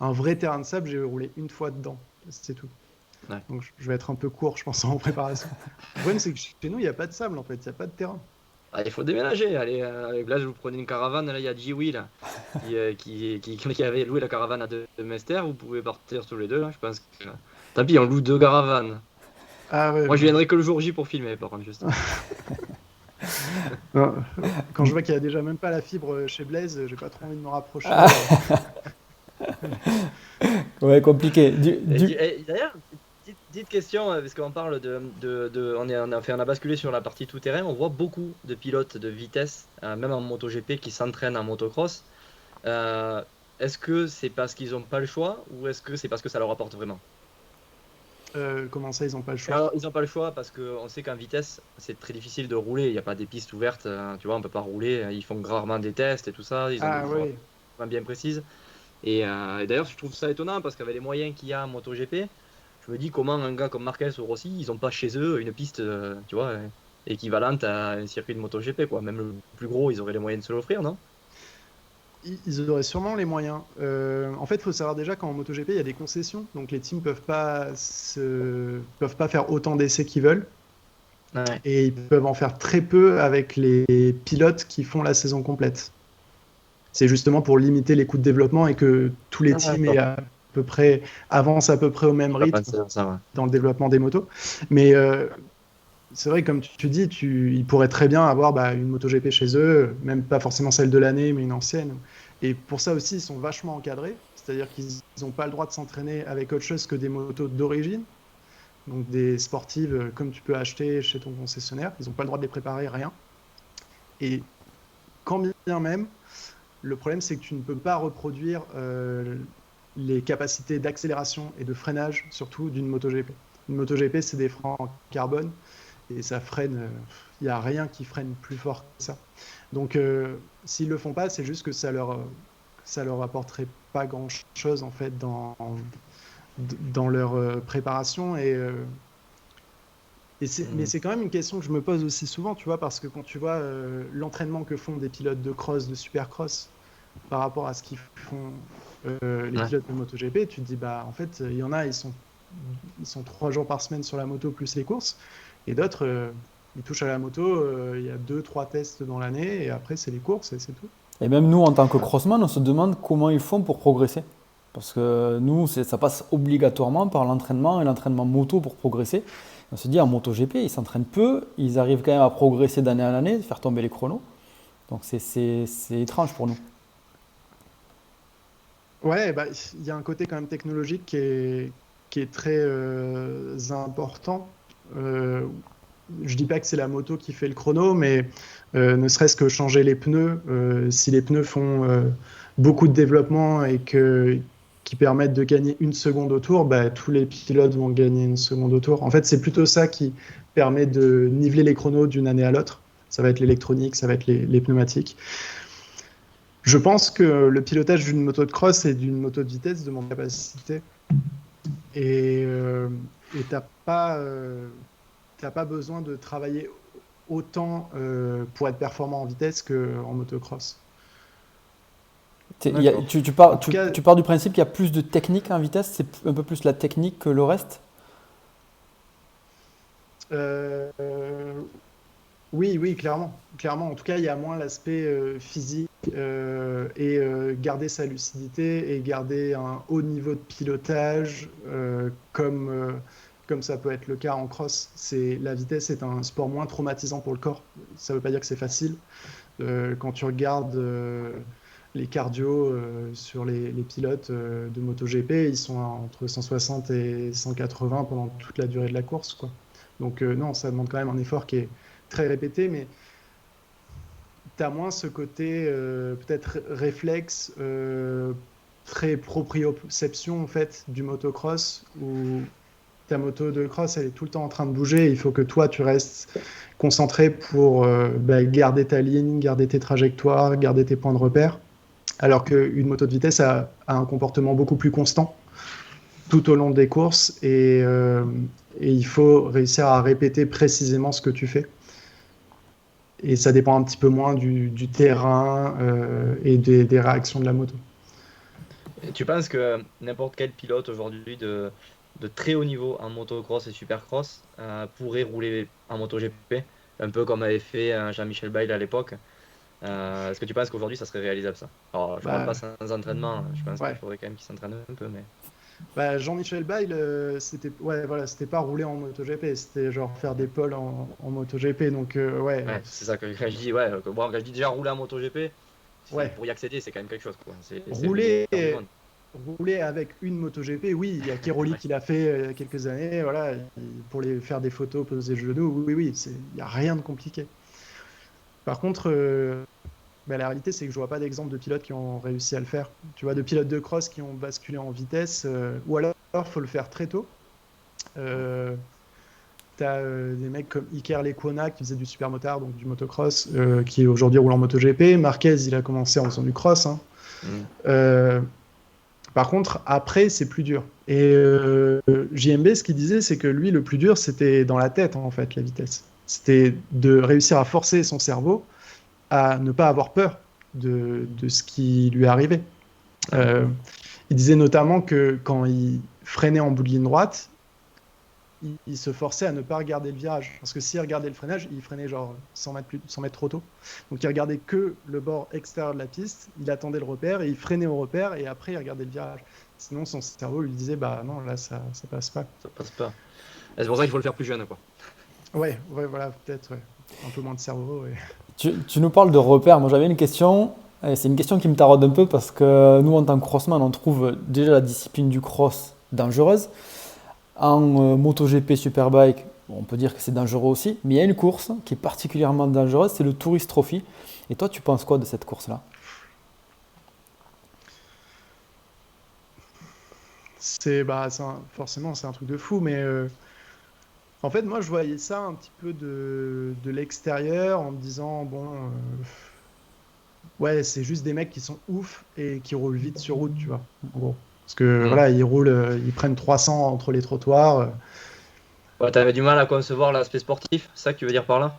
un vrai terrain de sable, j'ai roulé une fois dedans. C'est tout.
Ouais.
Donc je vais être un peu court, je pense, en préparation. Le problème, c'est que chez nous, il n'y a pas de sable, en fait. Il n'y a pas de terrain.
Ah, il faut déménager. Allez, avec Blaise, vous prenez une caravane. Là, il y a Jiwi là, qui avait loué la caravane à de Mester. Vous pouvez partir tous les deux. Là, je pense que. Tant pis, on loue 2 caravanes.
Ah ouais,
Moi, je
non.
viendrai que le jour J pour filmer, par contre, juste.
Non. Quand je vois qu'il n'y a déjà même pas la fibre chez Blaze, j'ai pas trop envie de me rapprocher.
Ouais, compliqué.
D'ailleurs, petite question, parce qu'on parle on a basculé sur la partie tout-terrain. On voit beaucoup de pilotes de vitesse, même en MotoGP, qui s'entraînent en motocross. Euh, Est-ce que c'est parce qu'ils n'ont pas le choix ou est-ce que c'est parce que ça leur apporte vraiment?
Comment ça, ils n'ont pas le choix?
Alors, ils n'ont pas le choix parce qu'on sait qu'en vitesse, c'est très difficile de rouler. Il n'y a pas des pistes ouvertes, tu vois, on peut pas rouler. Ils font rarement des tests et tout ça. Ils ont des
Ah
formations
ouais.
bien précises. Et d'ailleurs, je trouve ça étonnant parce qu'avec les moyens qu'il y a en MotoGP, je me dis comment un gars comme Marquez ou Rossi, ils n'ont pas chez eux une piste, tu vois, équivalente à un circuit de MotoGP, quoi. Même le plus gros, ils auraient les moyens de se l'offrir, non?
Ils auraient sûrement les moyens. En fait, il faut savoir déjà qu'en MotoGP, il y a des concessions, donc les teams peuvent pas faire autant d'essais qu'ils veulent,
Ouais.
et ils peuvent en faire très peu avec les pilotes qui font la saison complète. C'est justement pour limiter les coûts de développement et que tous les
Ah,
teams
d'accord.
avancent à peu près au même
J'ai pas
rythme
pensé à ça, ouais.
dans le développement des motos. Mais c'est vrai, comme tu dis, ils pourraient très bien avoir une MotoGP chez eux, même pas forcément celle de l'année, mais une ancienne. Et pour ça aussi, ils sont vachement encadrés, c'est-à-dire qu'ils n'ont pas le droit de s'entraîner avec autre chose que des motos d'origine, donc des sportives comme tu peux acheter chez ton concessionnaire. Ils n'ont pas le droit de les préparer, rien. Et quand bien même, le problème c'est que tu ne peux pas reproduire les capacités d'accélération et de freinage, surtout d'une MotoGP. Une MotoGP, c'est des freins en carbone et ça freine. Il n'y a rien qui freine plus fort que ça. Donc, s'ils le font pas, c'est juste que ça leur apporterait pas grand chose en fait dans leur préparation mais
Mm.
c'est quand même une question que je me pose aussi souvent, tu vois, parce que quand tu vois l'entraînement que font des pilotes de cross, de supercross, par rapport à ce qu'ils font les
Ouais.
pilotes de MotoGP, tu te dis, bah, en fait, il y en a, ils sont 3 jours par semaine sur la moto plus les courses, et d'autres, ils touchent à la moto, il y a 2, 3 tests dans l'année, et après, c'est les courses, et c'est tout.
Et même nous, en tant que crossman, on se demande comment ils font pour progresser. Parce que nous, ça passe obligatoirement par l'entraînement et l'entraînement moto pour progresser. On se dit en MotoGP, ils s'entraînent peu, ils arrivent quand même à progresser d'année en année, faire tomber les chronos. Donc c'est étrange pour nous.
Ouais, bah, il y a un côté quand même technologique qui est très important. Euh, je dis pas que c'est la moto qui fait le chrono, mais ne serait-ce que changer les pneus, si les pneus font beaucoup de développement qui permettent de gagner 1 seconde au tour, bah, tous les pilotes vont gagner 1 seconde au tour. En fait, c'est plutôt ça qui permet de niveler les chronos d'une année à l'autre. Ça va être l'électronique, ça va être les pneumatiques. Je pense que le pilotage d'une moto de cross et d'une moto de vitesse demande capacité et t'as pas besoin de travailler autant pour être performant en vitesse qu'en motocross.
D'accord.
En tout cas,
Tu pars du principe qu'il y a plus de technique en vitesse, c'est un peu plus la technique que le reste.
euh, oui, oui, clairement. Clairement, en tout cas, il y a moins l'aspect physique et garder sa lucidité et garder un haut niveau de pilotage comme ça peut être le cas en cross. La vitesse est un sport moins traumatisant pour le corps. Ça ne veut pas dire que c'est facile. Quand tu regardes les cardio sur les pilotes de MotoGP, ils sont entre 160 et 180 pendant toute la durée de la course, quoi. Donc non, ça demande quand même un effort qui est très répété, mais tu as moins ce côté peut-être réflexe, très proprioception en fait du motocross, où ta moto de cross, elle est tout le temps en train de bouger, et il faut que toi, tu restes concentré pour garder ta ligne, garder tes trajectoires, garder tes points de repère. Alors qu'une moto de vitesse a un comportement beaucoup plus constant tout au long des courses et il faut réussir à répéter précisément ce que tu fais. Et ça dépend un petit peu moins du terrain et des réactions de la moto.
Et tu penses que n'importe quel pilote aujourd'hui de très haut niveau en motocross et supercross pourrait rouler en MotoGP, un peu comme avait fait Jean-Michel Bayle à l'époque? Est-ce que tu penses qu'aujourd'hui ça serait réalisable ça? Alors, je parle pas
Bah,
sans entraînement, je pense qu'il
ouais.
faudrait quand même qu'il s'entraîne un peu, mais.
Bah, Jean-Michel Bayle, c'était pas rouler en MotoGP, c'était genre faire des pôles en MotoGP. Donc, ouais,
Ouais, c'est ça que quand je dis, ouais, bon, quand je dis déjà rouler en MotoGP,
ouais.
pour y accéder, c'est quand même quelque chose, quoi. C'est le
Rouler,
meilleur du monde.
rouler avec une MotoGP, oui, il y a Keroli
Ouais.
qui l'a fait il y a quelques années, voilà, pour les faire des photos, poser le genou, oui, oui, il n'y a rien de compliqué. Par contre, la réalité, c'est que je vois pas d'exemple de pilotes qui ont réussi à le faire. Tu vois, de pilotes de cross qui ont basculé en vitesse, ou alors il faut le faire très tôt. T'as des mecs comme Iker Lecuona qui faisait du supermotard, donc du motocross, qui aujourd'hui roule en MotoGP. Marquez, il a commencé en faisant du cross. Hein. Euh, Par contre, après, c'est plus dur. Et JMB, ce qu'il disait, c'est que lui, le plus dur, c'était dans la tête, en fait, la vitesse. C'était de réussir à forcer son cerveau à ne pas avoir peur de ce qui lui arrivait. Il disait notamment que quand il freinait en bout de ligne droite, il se forçait à ne pas regarder le virage. Parce que s'il regardait le freinage, il freinait genre 100 mètres trop tôt. Donc il regardait que le bord extérieur de la piste, il attendait le repère et il freinait au repère et après il regardait le virage. Sinon son cerveau lui disait bah non, là ça passe pas.
Ça passe pas. Et c'est pour ça qu'il faut le faire plus jeune, quoi.
Ouais, voilà, peut-être, ouais. Un peu moins de cerveau. Ouais.
Tu nous parles de repères. Moi, j'avais une question. Et c'est une question qui me taraude un peu parce que nous, en tant que crossman, on trouve déjà la discipline du cross dangereuse. En MotoGP Superbike, on peut dire que c'est dangereux aussi. Mais il y a une course qui est particulièrement dangereuse, c'est le Tourist Trophy. Et toi, tu penses quoi de cette course-là?
Forcément, c'est un truc de fou, mais en fait, moi, je voyais ça un petit peu de l'extérieur en me disant, bon, ouais, c'est juste des mecs qui sont ouf et qui roulent vite sur route, tu vois, en gros. Parce que voilà, ils roulent, ils prennent 300 entre les trottoirs.
Ouais, t'avais du mal à concevoir l'aspect sportif, c'est ça que tu veux dire par là?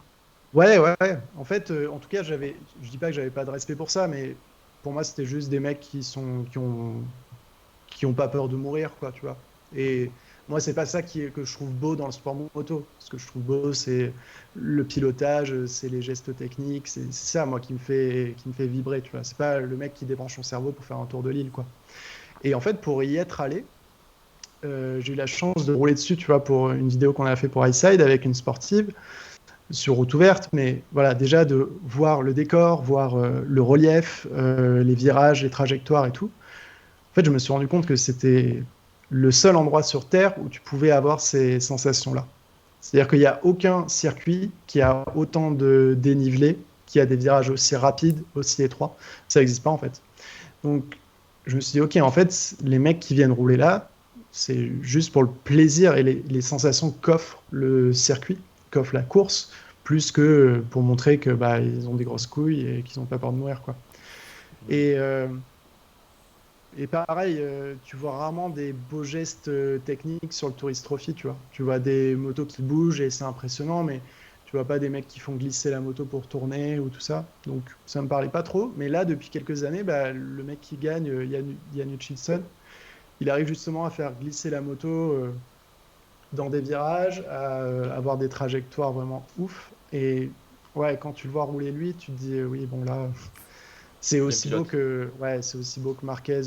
Ouais. En fait, en tout cas, je dis pas que j'avais pas de respect pour ça, mais pour moi, c'était juste des mecs qui ont pas peur de mourir, quoi, tu vois. Et moi, c'est pas ça que je trouve beau dans le sport moto. Ce que je trouve beau, c'est le pilotage, c'est les gestes techniques, c'est ça, moi, qui me fait vibrer, tu vois. C'est pas le mec qui débranche son cerveau pour faire un tour de l'île, quoi. Et en fait, pour y être allé, j'ai eu la chance de rouler dessus, tu vois, pour une vidéo qu'on a fait pour iSide avec une sportive sur route ouverte, mais voilà, déjà de voir le décor, voir le relief, les virages, les trajectoires et tout. En fait, je me suis rendu compte que c'était le seul endroit sur Terre où tu pouvais avoir ces sensations-là. C'est-à-dire qu'il n'y a aucun circuit qui a autant de dénivelé, qui a des virages aussi rapides, aussi étroits. Ça n'existe pas en fait. Donc, je me suis dit, ok, en fait, les mecs qui viennent rouler là, c'est juste pour le plaisir et les sensations qu'offre le circuit, qu'offre la course, plus que pour montrer que bah, ils ont des grosses couilles et qu'ils n'ont pas peur de mourir, quoi. Et, euh, et pareil, tu vois rarement des beaux gestes techniques sur le Tourist Trophy, tu vois. Tu vois des motos qui bougent et c'est impressionnant, mais tu vois pas des mecs qui font glisser la moto pour tourner ou tout ça. Donc ça me parlait pas trop. Mais là, depuis quelques années, bah, le mec qui gagne, Yann Hutchinson, il arrive justement à faire glisser la moto dans des virages, à avoir des trajectoires vraiment ouf. Et ouais, quand tu le vois rouler lui, tu te dis oui, bon là, c'est aussi beau que ouais, c'est aussi beau que Marquez,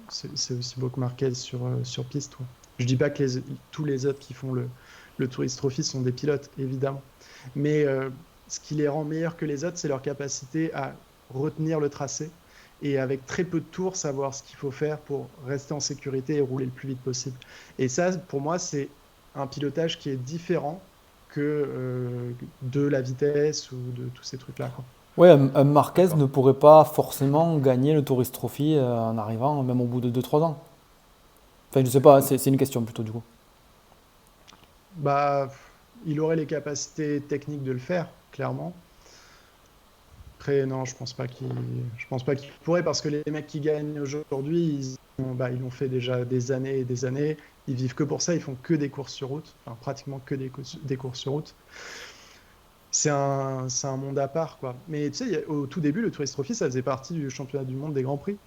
c'est aussi beau que Marquez sur piste. Ouais. Je dis pas que tous les autres qui font le Tourist Trophy sont des pilotes, évidemment. Mais ce qui les rend meilleurs que les autres, c'est leur capacité à retenir le tracé et avec très peu de tours, savoir ce qu'il faut faire pour rester en sécurité et rouler le plus vite possible. Et ça, pour moi, c'est un pilotage qui est différent que de la vitesse ou de tous ces trucs-là, quoi.
Ouais, un Marquez
D'accord.
ne pourrait pas forcément gagner le Tourist Trophy en arrivant, même au bout de 2-3 ans. Enfin, je sais pas, c'est une question plutôt du coup.
Bah, il aurait les capacités techniques de le faire, clairement. Après, non, je pense pas qu'il pourrait parce que les mecs qui gagnent aujourd'hui, ils l'ont fait déjà des années et des années. Ils vivent que pour ça, ils font que des courses sur route, enfin pratiquement que des courses sur route. C'est un monde à part, quoi. Mais tu sais, au tout début, le Tourist Trophy, ça faisait partie du championnat du monde des Grands Prix.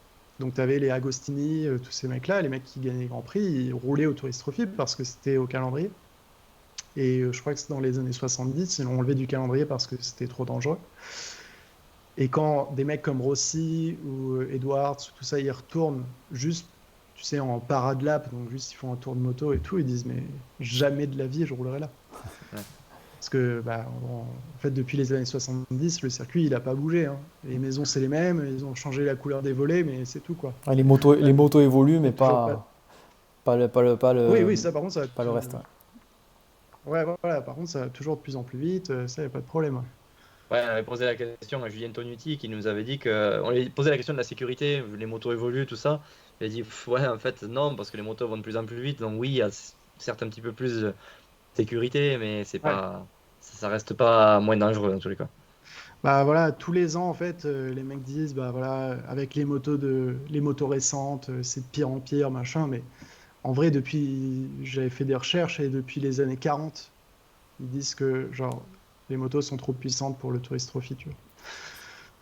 Donc, tu avais les Agostini, tous ces mecs-là, les mecs qui gagnaient les Grands Prix, ils roulaient au Tourist Trophy parce que c'était au calendrier. Et je crois que c'est dans les années 70, ils l'ont enlevé du calendrier parce que c'était trop dangereux. Et quand des mecs comme Rossi ou Edwards, tout ça, ils retournent juste, tu sais, en parade lap, donc juste ils font un tour de moto et tout, ils disent, mais jamais de la vie je roulerai là.
Ouais.
Parce que, bah, en fait, depuis les années 70, le circuit, il n'a pas bougé. Hein. Les maisons, c'est les mêmes, ils ont changé la couleur des volets, mais c'est tout, quoi.
Ouais, les motos évoluent, mais
Toujours pas. Oui, ça, par contre, ça va.
pas le reste.
Ouais, voilà, par contre, ça va toujours de plus en plus vite, ça, il n'y a pas de problème. Ouais.
Ouais, on avait posé la question à Julien Tonuti qui nous avait dit que. On lui avait posé la question de la sécurité, les motos évoluent, tout ça. Il a dit ouais, en fait, non, parce que les motos vont de plus en plus vite. Donc, oui, certes un petit peu plus de sécurité, mais
Ouais.
ça reste pas moins dangereux dans tous les cas.
Bah voilà, tous les ans en fait, les mecs disent bah voilà, avec les motos récentes, c'est de pire en pire, machin, mais en vrai, j'avais fait des recherches et depuis les années 40, ils disent que genre les motos sont trop puissantes pour le Tourist Trophy, tu vois.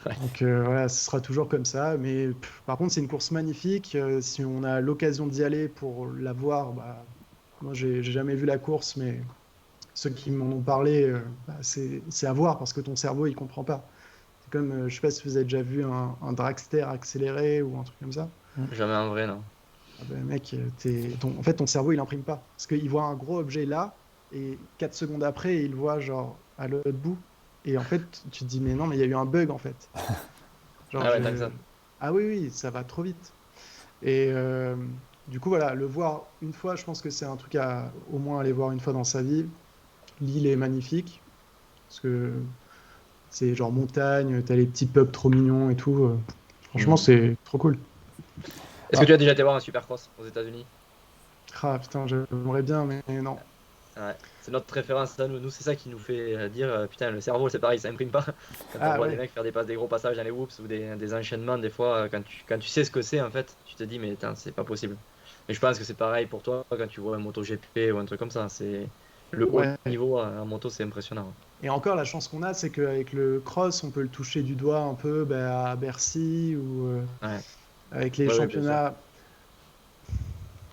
Ouais.
Donc voilà, ce sera toujours comme ça. Mais par contre, c'est une course magnifique. Si on a l'occasion d'y aller pour la voir, bah, moi j'ai jamais vu la course, mais ceux qui m'en ont parlé, bah, c'est à voir parce que ton cerveau il comprend pas. C'est comme, je sais pas si vous avez déjà vu un dragster accéléré ou un truc comme ça.
Jamais en vrai, non.
Ah ben, mec, en fait, ton cerveau, il imprime pas. Parce qu'il voit un gros objet là, et 4 secondes après, il le voit genre à l'autre bout. Et en fait, tu te dis, mais non, mais il y a eu un bug en fait. Genre,
Ah ouais, tant que ça.
Ah oui, oui, ça va trop vite. Et du coup, voilà, le voir une fois, je pense que c'est un truc à au moins aller voir une fois dans sa vie. L'île est magnifique, parce que c'est genre montagne, t'as les petits pubs trop mignons et tout. Franchement,
Mm.
c'est trop cool.
Est-ce que
Ah,
tu as déjà été voir un Supercross aux États-Unis?
Ah putain, j'aimerais bien, mais non.
Ouais. C'est notre référence à nous. Nous, c'est ça qui nous fait dire putain, le cerveau, c'est pareil, ça imprime pas. Quand on
Ah
voit des
ouais.
mecs faire des gros passages dans les whoops ou des enchaînements, des fois, quand tu sais ce que c'est, en fait, tu te dis, mais attends, c'est pas possible. Et je pense que c'est pareil pour toi quand tu vois un MotoGP ou un truc comme ça. C'est le haut
Ouais.
niveau en moto, c'est impressionnant.
Et encore, la chance qu'on a, c'est qu'avec le cross, on peut le toucher du doigt un peu bah, à Bercy ou
Ouais,
avec les
ouais, ouais, bien sûr.
championnats.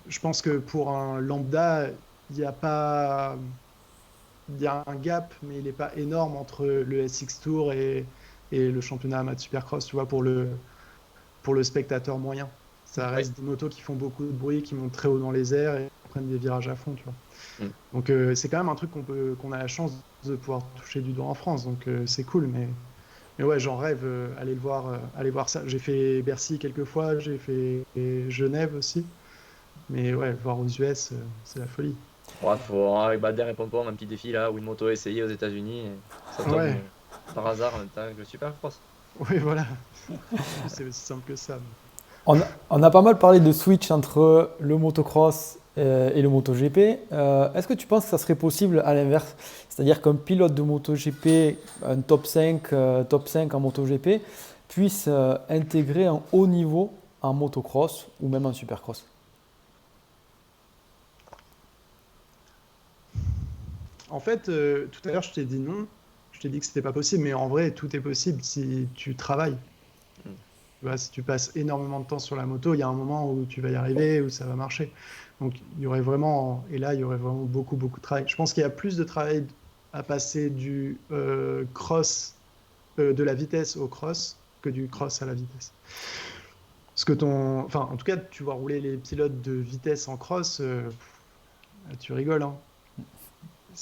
Je pense que pour un lambda, il n'y a pas. Il y a un gap, mais il n'est pas énorme entre le SX Tour et le championnat Amat Supercross, tu vois, pour le spectateur moyen. Ça
Ouais.
reste des motos qui font beaucoup de bruit, qui montent très haut dans les airs et prennent des virages à fond, tu vois.
Mm.
Donc c'est quand même un truc qu'on a la chance de pouvoir toucher du doigt en France, donc c'est cool, mais ouais, j'en rêve, aller voir ça. J'ai fait Bercy quelques fois, j'ai fait Genève aussi. Mais ouais, voir aux US, c'est la folie.
Ouais, faut avec Bader et Pompon un petit défi là où une moto est essayée aux États-Unis et ça tombe
Ouais,
par hasard en même temps que le Supercross.
oui, voilà. C'est aussi simple que ça.
on a pas mal parlé de switch entre le motocross et le MotoGP. Est-ce que tu penses que ça serait possible à l'inverse? C'est-à-dire qu'un pilote de MotoGP, un top 5 en MotoGP, puisse intégrer un haut niveau en motocross ou même en supercross?
En fait, tout à l'heure, je t'ai dit non. Je t'ai dit que c'était pas possible, mais en vrai, tout est possible si tu travailles.
Mm.
Tu vois, si tu passes énormément de temps sur la moto, il y a un moment où tu vas y arriver, où ça va marcher. Donc, il y aurait vraiment, et là, il y aurait vraiment beaucoup, beaucoup de travail. Je pense qu'il y a plus de travail à passer du cross, de la vitesse au cross, que du cross à la vitesse. Parce que enfin, en tout cas, tu vois rouler les pilotes de vitesse en cross, tu rigoles, hein.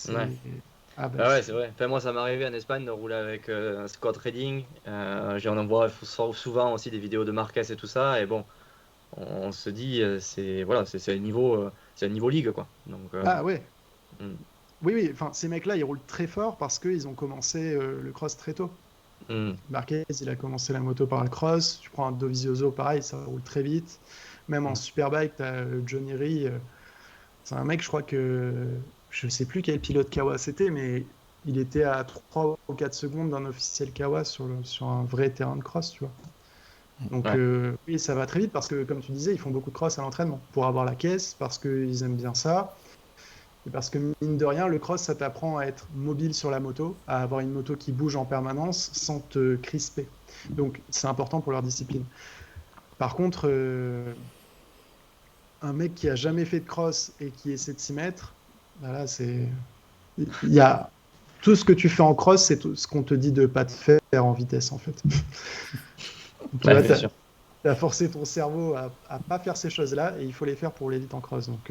Ouais.
C'est, ah bah,
Ah ouais, c'est vrai. Enfin, moi, ça m'est arrivé en Espagne de rouler avec un Scott Redding. On en voit souvent aussi des vidéos de Marquez et tout ça. Et bon, on se dit, c'est voilà, c'est un niveau ligue quoi. Donc,
ah ouais.
mm,
Oui, oui, enfin, ces mecs-là, ils roulent très fort parce qu'ils ont commencé le cross très tôt.
mm,
Marquez, il a commencé la moto par le cross. Tu prends un Dovizioso, pareil, ça roule très vite. Même en
mm.
superbike, tu as Johnny Rie. C'est un mec, je crois que. Je sais plus quel pilote Kawa c'était, mais il était à 3 ou 4 secondes d'un officiel Kawa sur un vrai terrain de cross, tu vois. Donc,
Ouais,
oui, ça va très vite parce que, comme tu disais, ils font beaucoup de cross à l'entraînement pour avoir la caisse, parce qu'ils aiment bien ça. Et parce que, mine de rien, le cross, ça t'apprend à être mobile sur la moto, à avoir une moto qui bouge en permanence sans te crisper. Donc, c'est important pour leur discipline. Par contre, un mec qui a jamais fait de cross et qui essaie de s'y mettre, voilà, c'est. Il y a tout ce que tu fais en cross, c'est tout ce qu'on te dit de pas te faire en vitesse, en fait. Tu
ouais,
vois,
bien sûr.
t'as forcé ton cerveau à pas faire ces choses-là et il faut les faire pour aller vite en cross. Donc,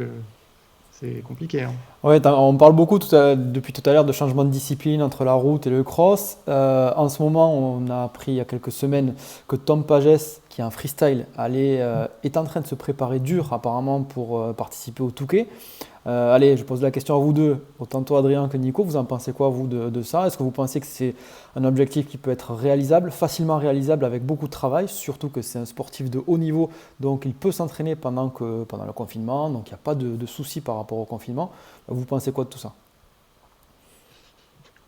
c'est compliqué, hein.
Ouais, on parle beaucoup depuis tout à l'heure de changement de discipline entre la route et le cross. En ce moment, on a appris il y a quelques semaines que Tom Pages, qui est en freestyle, est en train de se préparer dur apparemment pour participer au Touquet. Allez, je pose la question à vous deux, autant toi Adrien que Nico, vous en pensez quoi vous de ça? Est-ce que vous pensez que c'est un objectif qui peut être réalisable, facilement réalisable avec beaucoup de travail, surtout que c'est un sportif de haut niveau, donc il peut s'entraîner pendant le confinement, donc il n'y a pas de souci par rapport au confinement. Vous pensez quoi de tout ça?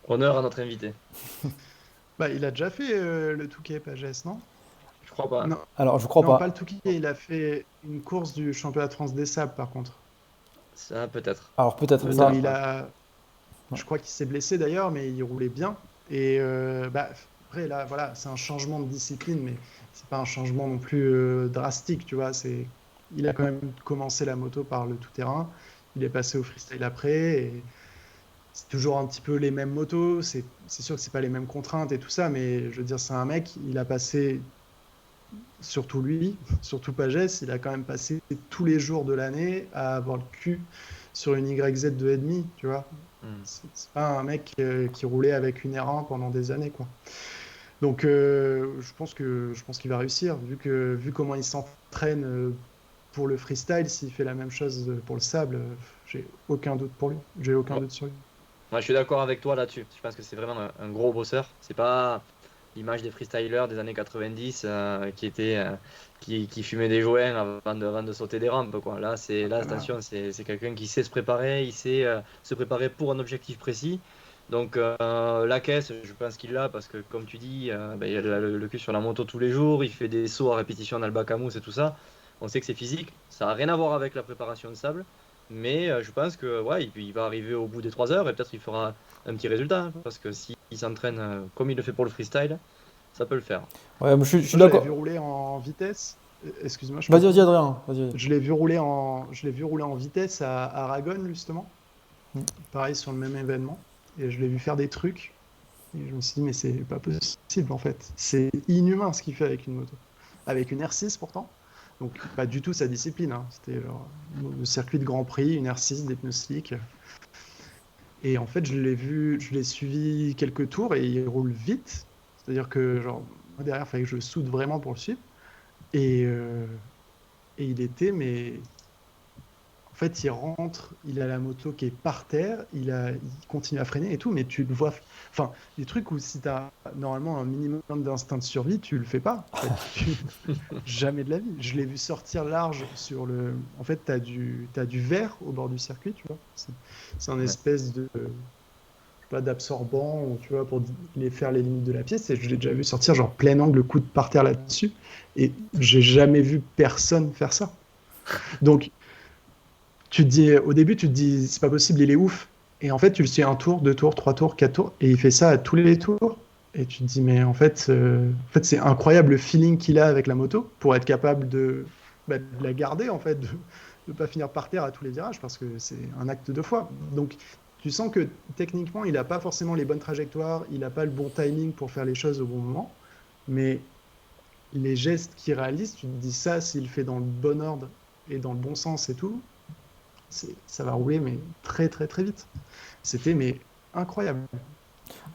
Honneur à notre invité.
Bah, il a déjà fait le Touquet Pagès, non?
Je crois pas.
Non,
Alors je crois
non, pas
pas.
le Touquet, il a fait une course du championnat de France des sables par contre.
Ça, peut-être.
Alors peut-être
Où
ça.
il
Ouais.
a,
Ouais.
je crois qu'il s'est blessé d'ailleurs, mais il roulait bien. Et bah, après, là, voilà, c'est un changement de discipline, mais c'est pas un changement non plus drastique, tu vois. Il a quand même commencé la moto par le tout-terrain. Il est passé au freestyle après. Et c'est toujours un petit peu les mêmes motos. C'est sûr que c'est pas les mêmes contraintes et tout ça, mais je veux dire, c'est un mec, il a passé, surtout lui, surtout Pagès, il a quand même passé tous les jours de l'année à avoir le cul sur une YZ 2,5, tu vois.
Hmm.
C'est pas un mec qui roulait avec une R1 pendant des années, quoi. Donc, je pense qu'il va réussir, vu comment il s'entraîne pour le freestyle, s'il fait la même chose pour le sable, j'ai aucun doute pour lui. J'ai aucun
Moi,
doute sur lui.
moi, je suis d'accord avec toi là-dessus. Je pense que c'est vraiment un gros bosseur. C'est pas l'image des freestylers des années 90 qui fumaient des joints avant de sauter des rampes, quoi. Là,
Voilà.
attention, c'est quelqu'un qui sait se préparer, il sait se préparer pour un objectif précis. Donc la caisse, je pense qu'il l'a parce que comme tu dis, ben, il a le cul sur la moto tous les jours, il fait des sauts à répétition dans le bac à mousse et tout ça. On sait que c'est physique, ça n'a rien à voir avec la préparation de sable, mais je pense que ouais, il va arriver au bout des 3 heures et peut-être il fera un petit résultat, hein, parce que s'il s'entraîne comme il le fait pour le freestyle, ça peut le faire.
Ouais, je suis
Moi, je l'avais
d'accord.
vu rouler en vitesse. Excuse-moi, je
Vas-y,
coupe.
vas-y Adrien. Vas-y.
Je l'ai vu rouler en vitesse à Aragon, justement.
Mm.
Pareil, sur le même événement. Et je l'ai vu faire des trucs. Et je me suis dit, mais c'est pas possible, en fait. C'est inhumain ce qu'il fait avec une moto. Avec une R6, pourtant. Donc, pas du tout sa discipline, hein. C'était genre le circuit de Grand Prix, une R6, des pneus slick. Et en fait, je l'ai suivi quelques tours et il roule vite. C'est-à-dire que, genre, moi, derrière, il fallait que je soude vraiment pour le suivre. Et, euh, et il était, mais en fait, il rentre, il a la moto qui est par terre, il continue à freiner et tout, mais tu le vois. Enfin, des trucs où si tu as normalement un minimum d'instinct de survie, tu le fais pas. En fait, jamais de la vie. Je l'ai vu sortir large sur le. En fait, t'as du verre au bord du circuit, tu vois. C'est un
Ouais.
espèce de. Je sais pas, d'absorbant, ou, tu vois, pour les faire les limites de la pièce. Et je l'ai déjà vu sortir, genre plein angle, coude par terre là-dessus. Et j'ai jamais vu personne faire ça. Donc, tu te dis, au début, tu te dis, c'est pas possible, il est ouf. Et en fait, tu le suis un tour, deux tours, trois tours, quatre tours, et il fait ça à tous les tours. Et tu te dis, mais en fait c'est incroyable le feeling qu'il a avec la moto pour être capable de la garder, en fait, de ne pas finir par terre à tous les virages, parce que c'est un acte de foi. Donc, tu sens que techniquement, il n'a pas forcément les bonnes trajectoires, il n'a pas le bon timing pour faire les choses au bon moment, mais les gestes qu'il réalise, tu te dis ça, s'il fait dans le bon ordre et dans le bon sens et tout, ça va rouler mais très très très vite. C'était mais incroyable.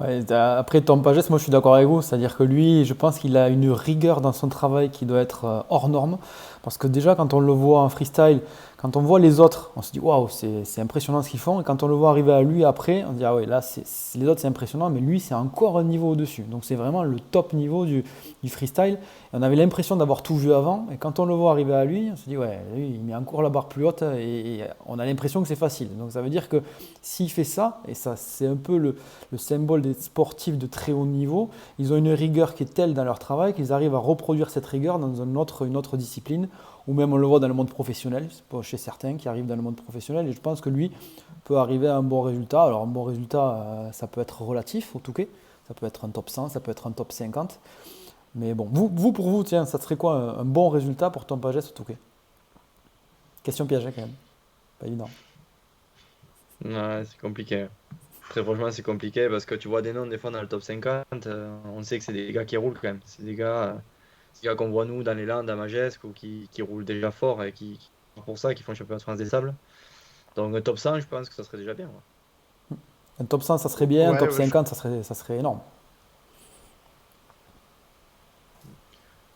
Ouais, après, Tom Pages, moi je suis d'accord avec vous, c'est-à-dire que lui, je pense qu'il a une rigueur dans son travail qui doit être hors norme. Parce que déjà, quand on le voit en freestyle, quand on voit les autres, on se dit waouh, c'est impressionnant ce qu'ils font. Et quand on le voit arriver à lui après, on se dit ah ouais, là, les autres c'est impressionnant, mais lui c'est encore un niveau au-dessus. Donc c'est vraiment le top niveau du freestyle. Et on avait l'impression d'avoir tout vu avant. Et quand on le voit arriver à lui, on se dit ouais, lui, il met encore la barre plus haute et on a l'impression que c'est facile. Donc ça veut dire que s'il fait ça, et ça c'est un peu le symbole des sportifs de très haut niveau, ils ont une rigueur qui est telle dans leur travail qu'ils arrivent à reproduire cette rigueur dans une autre discipline, ou même on le voit dans le monde professionnel, chez certains qui arrivent dans le monde professionnel, et je pense que lui peut arriver à un bon résultat. Alors un bon résultat, ça peut être relatif au Touquet, ça peut être un top 100, ça peut être un top 50, mais bon, pour vous, tiens, ça serait quoi un bon résultat pour Tom Pages au Touquet? Question piège quand même, pas évident.
Ouais, c'est compliqué. Très franchement, c'est compliqué parce que tu vois des noms des fois dans le top 50, on sait que c'est des gars qui roulent quand même. C'est des gars qu'on voit nous dans les Landes, à Magescq, ou qui roulent déjà fort et pour ça, qui font championnat de France des sables. Donc un top 100, je pense que ça serait déjà bien, ouais.
Un top 100, ça serait bien, un
Ouais,
top
ouais,
50, ça serait énorme.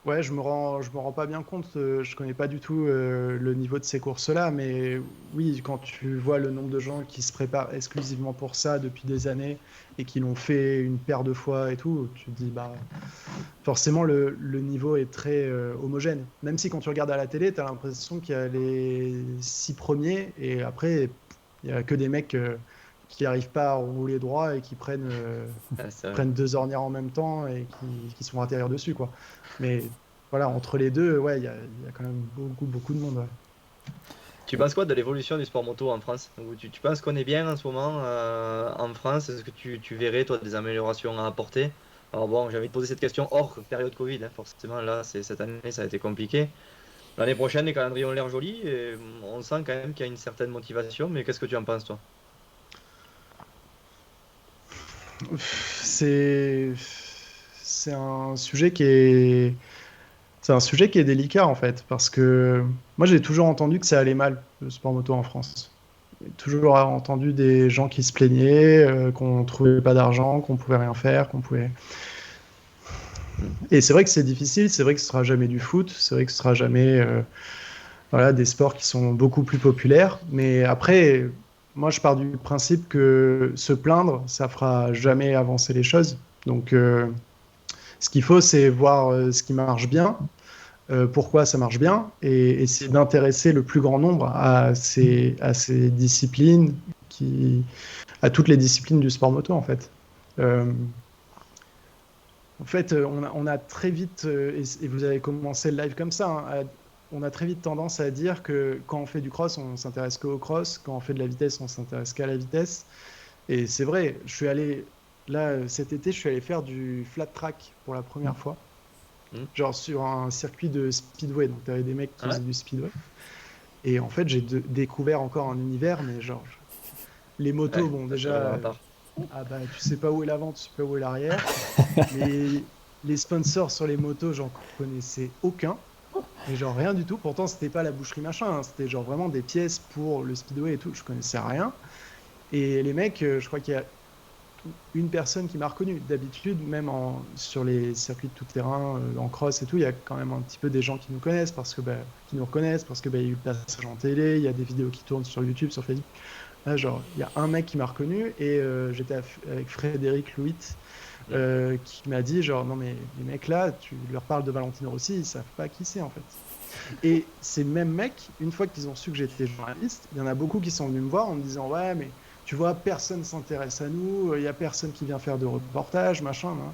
Ouais, je me rends pas bien compte, je connais pas du tout le niveau de ces courses-là, mais oui, quand tu vois le nombre de gens qui se préparent exclusivement pour ça depuis des années et qui l'ont fait une paire de fois et tout, tu te dis, bah, forcément, le niveau est très homogène. Même si quand tu regardes à la télé, tu as l'impression qu'il y a les 6 premiers et après, il y a que des mecs qui n'arrivent pas à rouler droit et qui
Ah, c'est vrai.
prennent 2 ornières en même temps et qui sont atterrir dessus, quoi. Mais voilà, entre les deux, ouais, il y a quand même beaucoup de monde. Ouais.
Tu penses quoi de l'évolution du sport moto en France? Ou tu penses qu'on est bien en ce moment en France? Est-ce que tu verrais, toi, des améliorations à apporter? Alors bon, j'ai envie de poser cette question hors période Covid, hein. Forcément, là, cette année, ça a été compliqué. L'année prochaine, les calendriers ont l'air jolis et on sent quand même qu'il y a une certaine motivation. Mais qu'est-ce que tu en penses, toi?
C'est c'est un sujet qui est c'est un sujet qui est délicat en fait parce que moi j'ai toujours entendu que ça allait mal le sport moto en France. J'ai toujours entendu des gens qui se plaignaient, qu'on trouvait pas d'argent, qu'on pouvait rien faire, qu'on pouvait. Et c'est vrai que c'est difficile, c'est vrai que ce sera jamais du foot, c'est vrai que ce sera jamais voilà, des sports qui sont beaucoup plus populaires. Mais après, moi je pars du principe que se plaindre, ça fera jamais avancer les choses. Donc ce qu'il faut, c'est voir ce qui marche bien, pourquoi ça marche bien, et essayer d'intéresser le plus grand nombre à ces disciplines, à toutes les disciplines du sport moto en fait. Euh, on a très vite, et vous avez commencé le live comme ça, hein, on a très vite tendance à dire que quand on fait du cross, on s'intéresse qu'au cross, quand on fait de la vitesse, on s'intéresse qu'à la vitesse. Et c'est vrai, je suis allé, là, cet été, je suis allé faire du flat track pour la première fois,
Hmm.
genre sur un circuit de speedway. Donc, tu avais des mecs qui
Ah ouais?
faisaient du speedway. Et en fait, j'ai découvert encore un univers, mais genre, les motos,
Ouais,
bon,
ça, c'est
déjà,
vraiment à part.
ah bah, tu sais pas où est l'avant, tu sais pas où est l'arrière. Les sponsors sur les motos, j'en connaissais aucun. Mais genre rien du tout. Pourtant, c'était pas la boucherie machin, hein. C'était genre vraiment des pièces pour le speedway et tout. Je connaissais rien. Et les mecs, je crois qu'il y a une personne qui m'a reconnu. D'habitude, même sur les circuits de tout terrain, en cross et tout, il y a quand même un petit peu des gens qui nous connaissent parce que bah, qui nous reconnaissent parce que bah, il y a eu le passage en télé, il y a des vidéos qui tournent sur YouTube, sur Facebook. Là, genre, il y a un mec qui m'a reconnu et j'étais avec Frédéric Louit
Hmm.
qui m'a dit genre non mais les mecs là, tu leur parles de Valentino Rossi, ils savent pas qui c'est en fait. Et ces mêmes mecs, une fois qu'ils ont su que j'étais journaliste, il y en a beaucoup qui sont venus me voir en me disant ouais mais tu vois personne s'intéresse à nous, il y a personne qui vient faire de reportage machin. Hein.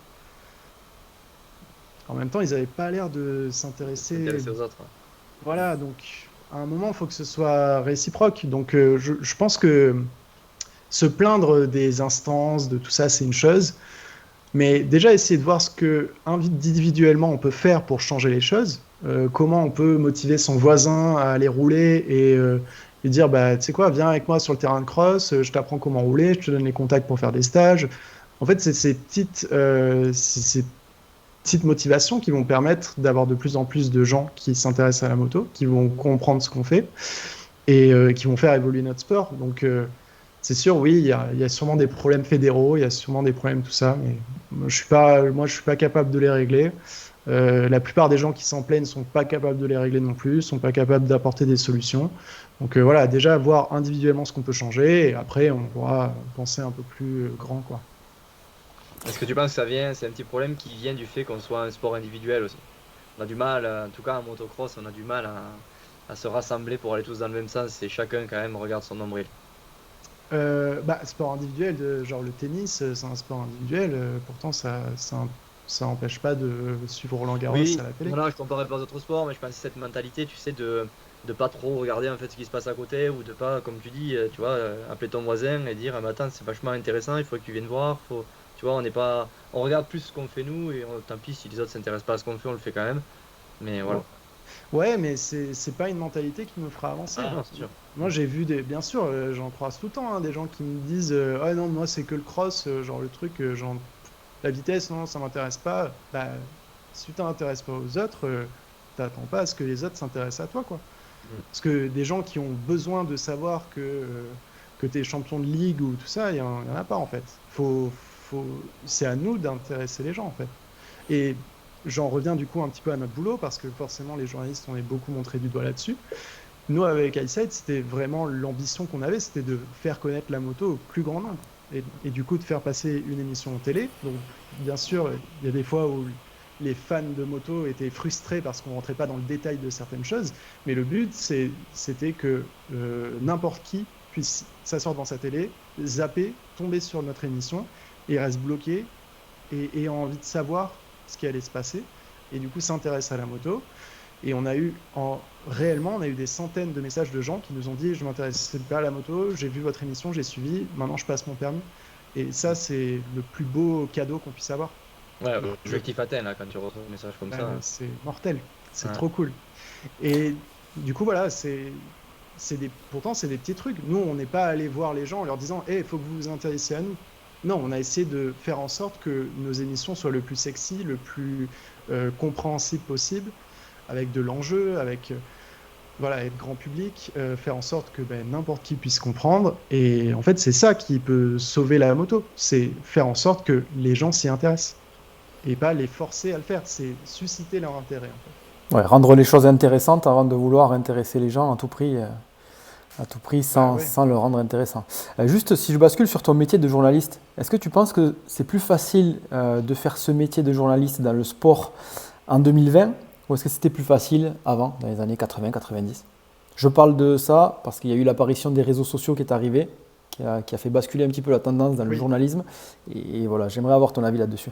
En même temps ils avaient pas l'air de s'intéresser.
S'intéresser aux autres.
Voilà donc à un moment il faut que ce soit réciproque. Donc je pense que se plaindre des instances, de tout ça, c'est une chose. Mais déjà, essayer de voir ce que individuellement on peut faire pour changer les choses. Comment on peut motiver son voisin à aller rouler et lui dire, bah, tu sais quoi, viens avec moi sur le terrain de cross, je t'apprends comment rouler, je te donne les contacts pour faire des stages. En fait, c'est ces petites motivations qui vont permettre d'avoir de plus en plus de gens qui s'intéressent à la moto, qui vont comprendre ce qu'on fait et qui vont faire évoluer notre sport. Donc, c'est sûr, oui, il y a sûrement des problèmes fédéraux, il y a sûrement des problèmes, tout ça, mais moi, je suis pas capable de les régler. La plupart des gens qui s'en plaignent sont pas capables de les régler non plus, sont pas capables d'apporter des solutions. Donc voilà, déjà voir individuellement ce qu'on peut changer, et après on pourra penser un peu plus grand, quoi.
Est-ce que tu penses que c'est un petit problème qui vient du fait qu'on soit un sport individuel aussi? On a du mal, en tout cas en motocross, on a du mal à se rassembler pour aller tous dans le même sens et chacun quand même regarde son nombril.
Bah, sport individuel, genre le tennis, c'est un sport individuel, pourtant ça empêche pas de suivre Roland Garros
Oui,
à la télé.
voilà, je comparais pas aux autres sports, mais je pense que cette mentalité, tu sais, de pas trop regarder en fait ce qui se passe à côté ou de pas, comme tu dis, tu vois, appeler ton voisin et dire, ah, mais attends, c'est vachement intéressant, il faut que tu viennes voir, faut, tu vois, on n'est pas, on regarde plus ce qu'on fait nous et tant pis si les autres s'intéressent pas à ce qu'on fait, on le fait quand même. Mais voilà.
Ouais, mais c'est pas une mentalité qui nous fera avancer.
Ah non, c'est sûr.
Moi, j'ai vu bien sûr, j'en croise tout le temps, hein, des gens qui me disent, ah non, moi c'est que le cross, genre le truc, genre la vitesse, non, ça m'intéresse pas. Bah, si tu t'intéresses pas aux autres, t'attends pas à ce que les autres s'intéressent à toi, quoi.
Mm.
Parce que des gens qui ont besoin de savoir que t'es champion de ligue ou tout ça, il y en a pas en fait. C'est à nous d'intéresser les gens en fait. Et j'en reviens du coup un petit peu à notre boulot, parce que forcément les journalistes, on est beaucoup montré du doigt là-dessus. Nous, avec iSight, c'était vraiment l'ambition qu'on avait, c'était de faire connaître la moto au plus grand nombre. Et du coup, de faire passer une émission télé. Donc, bien sûr, il y a des fois où les fans de moto étaient frustrés parce qu'on rentrait pas dans le détail de certaines choses. Mais le but, c'était que n'importe qui puisse s'asseoir devant sa télé, zapper, tomber sur notre émission et reste bloqué et a envie de savoir ce qui allait se passer. Et du coup, s'intéresse à la moto. Et réellement, on a eu des centaines de messages de gens qui nous ont dit: je m'intéressais pas à la moto, j'ai vu votre émission, j'ai suivi, maintenant je passe mon permis. Et ça, c'est le plus beau cadeau qu'on puisse avoir.
Ouais, objectif atteint là quand tu reçois un message comme ça.
C'est mortel, c'est
Ouais.
trop cool. Et du coup, voilà, pourtant, c'est des petits trucs. Nous, on n'est pas allé voir les gens en leur disant: il faut que vous vous intéressiez à nous. Non, on a essayé de faire en sorte que nos émissions soient le plus sexy, le plus compréhensible possible, avec de l'enjeu, avec voilà, être grand public, faire en sorte que n'importe qui puisse comprendre. Et en fait, c'est ça qui peut sauver la moto. C'est faire en sorte que les gens s'y intéressent. Et pas les forcer à le faire. C'est susciter leur intérêt, en fait.
Ouais, rendre les choses intéressantes avant de vouloir intéresser les gens à tout prix
Bah
sans,
ouais.
sans le rendre intéressant. Juste si je bascule sur ton métier de journaliste, est-ce que tu penses que c'est plus facile de faire ce métier de journaliste dans le sport en 2020 ou est-ce que c'était plus facile avant, dans les années 80-90? Je parle de ça parce qu'il y a eu l'apparition des réseaux sociaux qui est arrivée, qui a fait basculer un petit peu la tendance dans le
Oui.
journalisme. Et voilà, j'aimerais avoir ton avis là-dessus.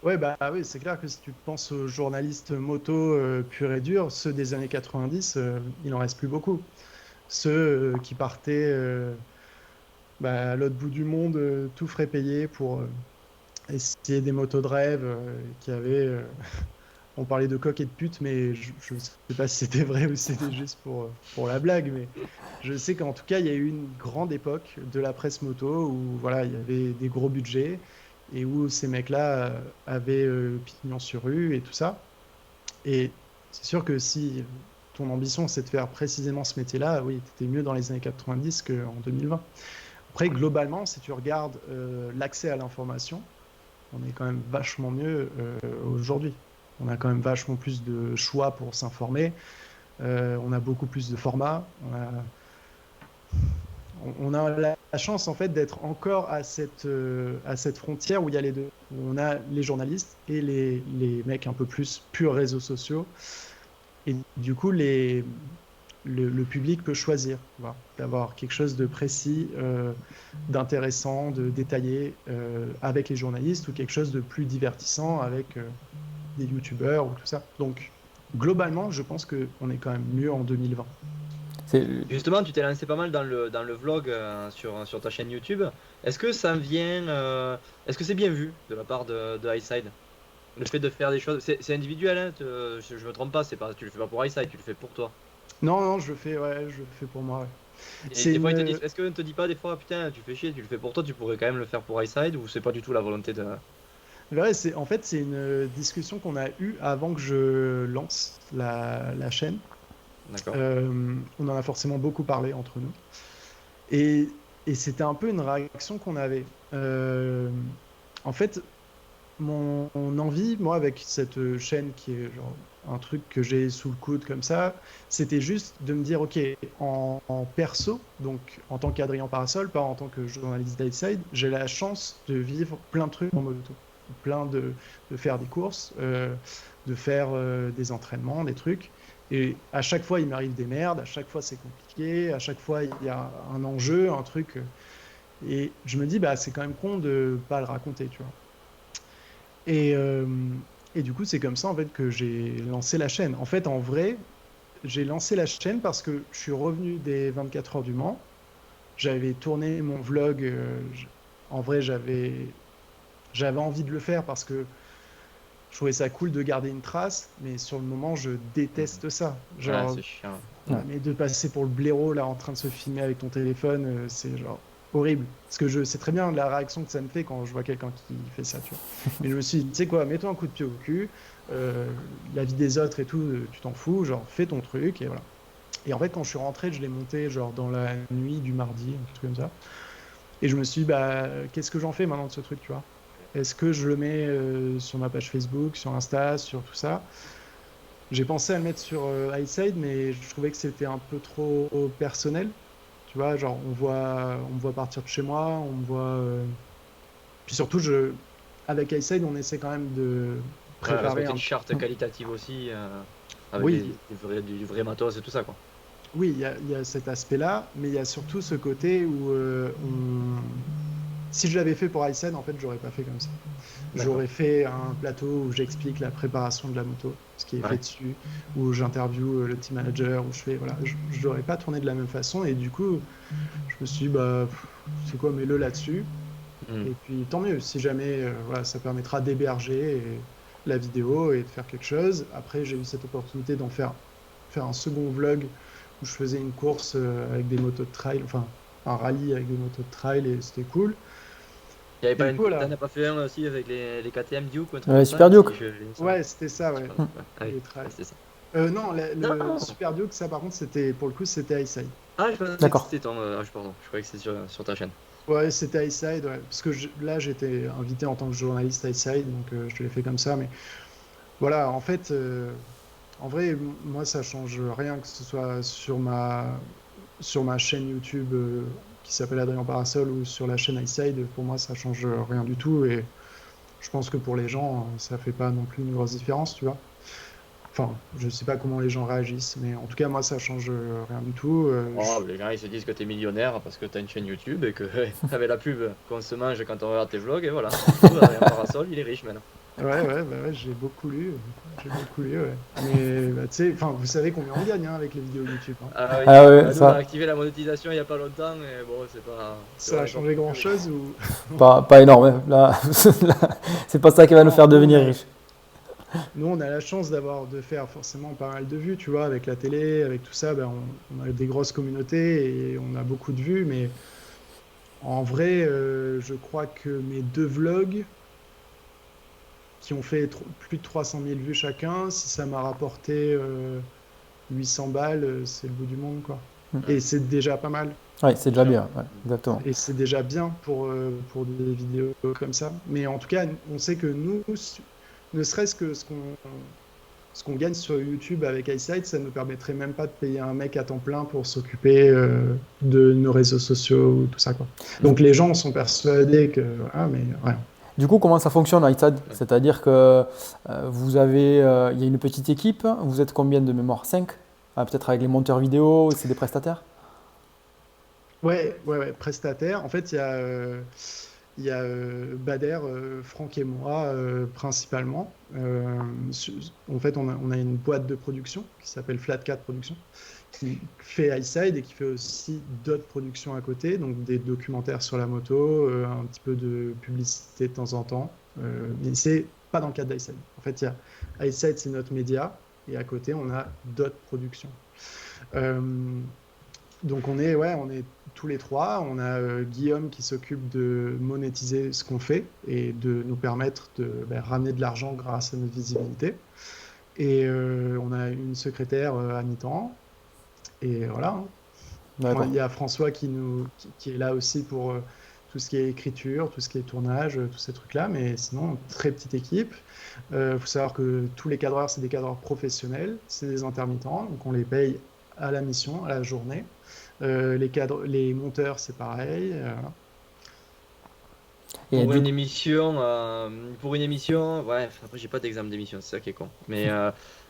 Ouais, bah oui, c'est clair que si tu penses aux journalistes moto purs et durs, ceux des années 90, il en reste plus beaucoup. Ceux qui partaient à l'autre bout du monde, tout frais payé pour essayer des motos de rêve qui avaient. On parlait de coq et de pute, mais je ne sais pas si c'était vrai ou si c'était juste pour la blague. Mais je sais qu'en tout cas, il y a eu une grande époque de la presse moto où voilà, il y avait des gros budgets et où ces mecs-là avaient pignon sur rue et tout ça. Et c'est sûr que si ton ambition c'est de faire précisément ce métier-là, oui, tu étais mieux dans les années 90 qu'en 2020. Après, globalement, si tu regardes l'accès à l'information, on est quand même vachement mieux aujourd'hui. On a quand même vachement plus de choix pour s'informer. On a beaucoup plus de formats. On a la chance en fait d'être encore à cette frontière où il y a les deux. Où on a les journalistes et les mecs un peu plus purs réseaux sociaux. Et du coup, le public peut choisir, voilà, d'avoir quelque chose de précis, d'intéressant, de détaillé avec les journalistes ou quelque chose de plus divertissant avec des youtubeurs ou tout ça. Donc, globalement, je pense qu'on est quand même mieux en 2020.
C'est,
Justement, tu t'es lancé pas mal dans le vlog sur ta chaîne YouTube. Est-ce que ça vient, est-ce que c'est bien vu de la part de iSide? Le fait de faire des choses, c'est individuel, hein, je me trompe pas, c'est pas, tu le fais pas pour iSide, tu le fais pour toi.
Non, non, je le fais pour moi. Ouais.
Et
C'est
des fois, ils te
une,
disent, est-ce qu'on te dit pas des fois, putain, tu fais chier, tu le fais pour toi, tu pourrais quand même le faire pour iSide, ou c'est pas du tout la volonté de.
ouais, en fait, c'est une discussion qu'on a eue avant que je lance la chaîne.
D'accord.
On en a forcément beaucoup parlé entre nous. Et, et c'était un peu une réaction qu'on avait. En fait, mon envie, moi, avec cette chaîne qui est genre un truc que j'ai sous le coude comme ça, c'était juste de me dire, ok, en perso, donc en tant qu'Adrien Parasol, pas en tant que journaliste d'Outside, j'ai la chance de vivre plein de trucs en moto, de faire des courses, de faire des entraînements, des trucs. Et à chaque fois, il m'arrive des merdes, à chaque fois, c'est compliqué, à chaque fois, il y a un enjeu, un truc. Et je me dis, bah, c'est quand même con de pas le raconter, tu vois. Et, euh, et du coup, c'est comme ça en fait que j'ai lancé la chaîne. En fait, en vrai, j'ai lancé la chaîne parce que je suis revenu des 24 heures du Mans. J'avais tourné mon vlog. En vrai, j'avais envie de le faire parce que je trouvais ça cool de garder une trace, mais sur le moment, je déteste ça.
Ouais,
Genre,
c'est chiant.
ouais.
mais de passer pour le blaireau là en train de se filmer avec ton téléphone, c'est genre horrible. Parce que je sais très bien la réaction que ça me fait quand je vois quelqu'un qui fait ça, tu vois. Mais je me suis dit, tu sais quoi, mets-toi un coup de pied au cul, euh, la vie des autres et tout, tu t'en fous, genre fais ton truc et voilà. Et en fait, quand je suis rentré, je l'ai monté genre dans la nuit du mardi, un truc comme ça. Et je me suis dit, bah, qu'est-ce que j'en fais maintenant de ce truc, tu vois? est-ce que je le mets sur ma page Facebook, sur Insta, sur tout ça? J'ai pensé à le mettre sur iSide, mais je trouvais que c'était un peu trop personnel. Tu vois, genre on me voit partir de chez moi, on me voit. Puis surtout, avec iSide, on essaie quand même de
Ouais,
préparer
respecter
un.
une charte qualitative aussi, avec
Oui,
du vrai matos et tout ça, quoi.
oui, il y a cet aspect-là, mais il y a surtout ce côté où si je l'avais fait pour iSide, en fait, j'aurais pas fait comme ça.
D'accord.
J'aurais fait un plateau où j'explique la préparation de la moto, ce qui est fait
Ouais.
dessus, où j'interviewe le team manager, où je fais, voilà, je l'aurais pas tourné de la même façon, et du coup, je me suis dit, bah, c'est quoi, mets-le là-dessus,
Hmm.
et puis tant mieux, si jamais, voilà, ça permettra d'héberger la vidéo et de faire quelque chose. Après, j'ai eu cette opportunité faire un second vlog où je faisais une course avec des motos de trail, enfin, un rallye avec des motos de trail, et c'était cool.
Il y avait
Et
pas
du coup,
t'en
là,
as pas fait un aussi avec les KTM Duke ou un truc
Ouais,
comme ça?
Super Duke.
Si je il me semble.
ouais, c'était ça,
Je sais
ouais.
pas. Ouais. Ah oui,
Les trails.
ouais, c'était ça.
Non, le
Non!
Super Duke, ça par contre, c'était pour le coup, c'était iSide.
Ah, je pensais que
D'accord.
c'était ton. Pardon, je croyais que c'était sur ta chaîne.
Ouais, c'était iSide, ouais. Parce que là, j'étais invité en tant que journaliste iSide, donc je l'ai fait comme ça. Mais voilà, en fait, en vrai, moi, ça change rien que ce soit sur ma chaîne YouTube qui s'appelle Adrien Parasol ou sur la chaîne iSide. Pour moi, ça change rien du tout. Et je pense que pour les gens, ça fait pas non plus une grosse différence, tu vois. Enfin, je sais pas comment les gens réagissent, mais en tout cas, moi, ça change rien du tout.
Oh, les gens ils se disent que t'es millionnaire parce que t'as une chaîne YouTube et que t'avais la pub qu'on se mange quand on regarde tes vlogs et voilà. Du coup, Adrien Parasol, il est riche maintenant.
Ouais, j'ai beaucoup lu, ouais. Mais bah, tu sais, enfin, vous savez combien on gagne hein, avec les vidéos YouTube, hein.
Ah oui,
Ah ouais,
bah, nous on a
ça,
activé la monétisation il y a pas longtemps et bon, c'est
Ça
on
a
est pas
changé
plus riche.
grand-chose ou...
pas énorme, hein. Là, là, c'est pas ça qui va nous
Non,
faire devenir riches.
nous, on a la chance de faire forcément pas mal de vues, tu vois, avec la télé, avec tout ça, ben, on a des grosses communautés et on a beaucoup de vues, mais en vrai, je crois que mes deux vlogs qui ont fait plus de 300 000 vues chacun, si ça m'a rapporté 800 balles, c'est le bout du monde, quoi.
Ouais,
Et c'est déjà pas mal.
Ouais, c'est déjà
clairement.
bien, ouais, exactement.
Et c'est déjà bien pour des vidéos comme ça. Mais en tout cas, on sait que nous, ne serait-ce que ce qu'on gagne sur YouTube avec iSight, ça ne nous permettrait même pas de payer un mec à temps plein pour s'occuper de nos réseaux sociaux, tout ça, quoi. Donc les gens sont persuadés que... Ah, mais ouais.
Du coup, comment ça fonctionne, iTad? C'est-à-dire que il y a une petite équipe, vous êtes combien de mémoire? 5? Peut-être avec les monteurs vidéo, c'est des prestataires?
Ouais, prestataire. En fait, il y a Bader, Franck et moi, principalement. En fait, on a une boîte de production qui s'appelle Flat 4 Productions, qui fait iSide et qui fait aussi d'autres productions à côté, donc des documentaires sur la moto, un petit peu de publicité de temps en temps. Mais c'est pas dans le cadre d'iSide. En fait, iSide, c'est notre média, et à côté, on a d'autres productions. Euh, donc on est tous les trois. On a Guillaume qui s'occupe de monétiser ce qu'on fait et de nous permettre de ramener de l'argent grâce à notre visibilité. Et on a une secrétaire à mi-temps. Et voilà, hein.
D'accord.
Il y a François qui est là aussi pour tout ce qui est écriture, tout ce qui est tournage, tous ces trucs-là. Mais sinon, très petite équipe. Faut savoir que tous les cadreurs, c'est des cadreurs professionnels, c'est des intermittents. Donc on les paye à la mission, à la journée. Les monteurs, c'est pareil.
Et
Pour
du
une
coup,
émission, ouais, après j'ai pas d'exemple d'émission, c'est ça qui est con. Mais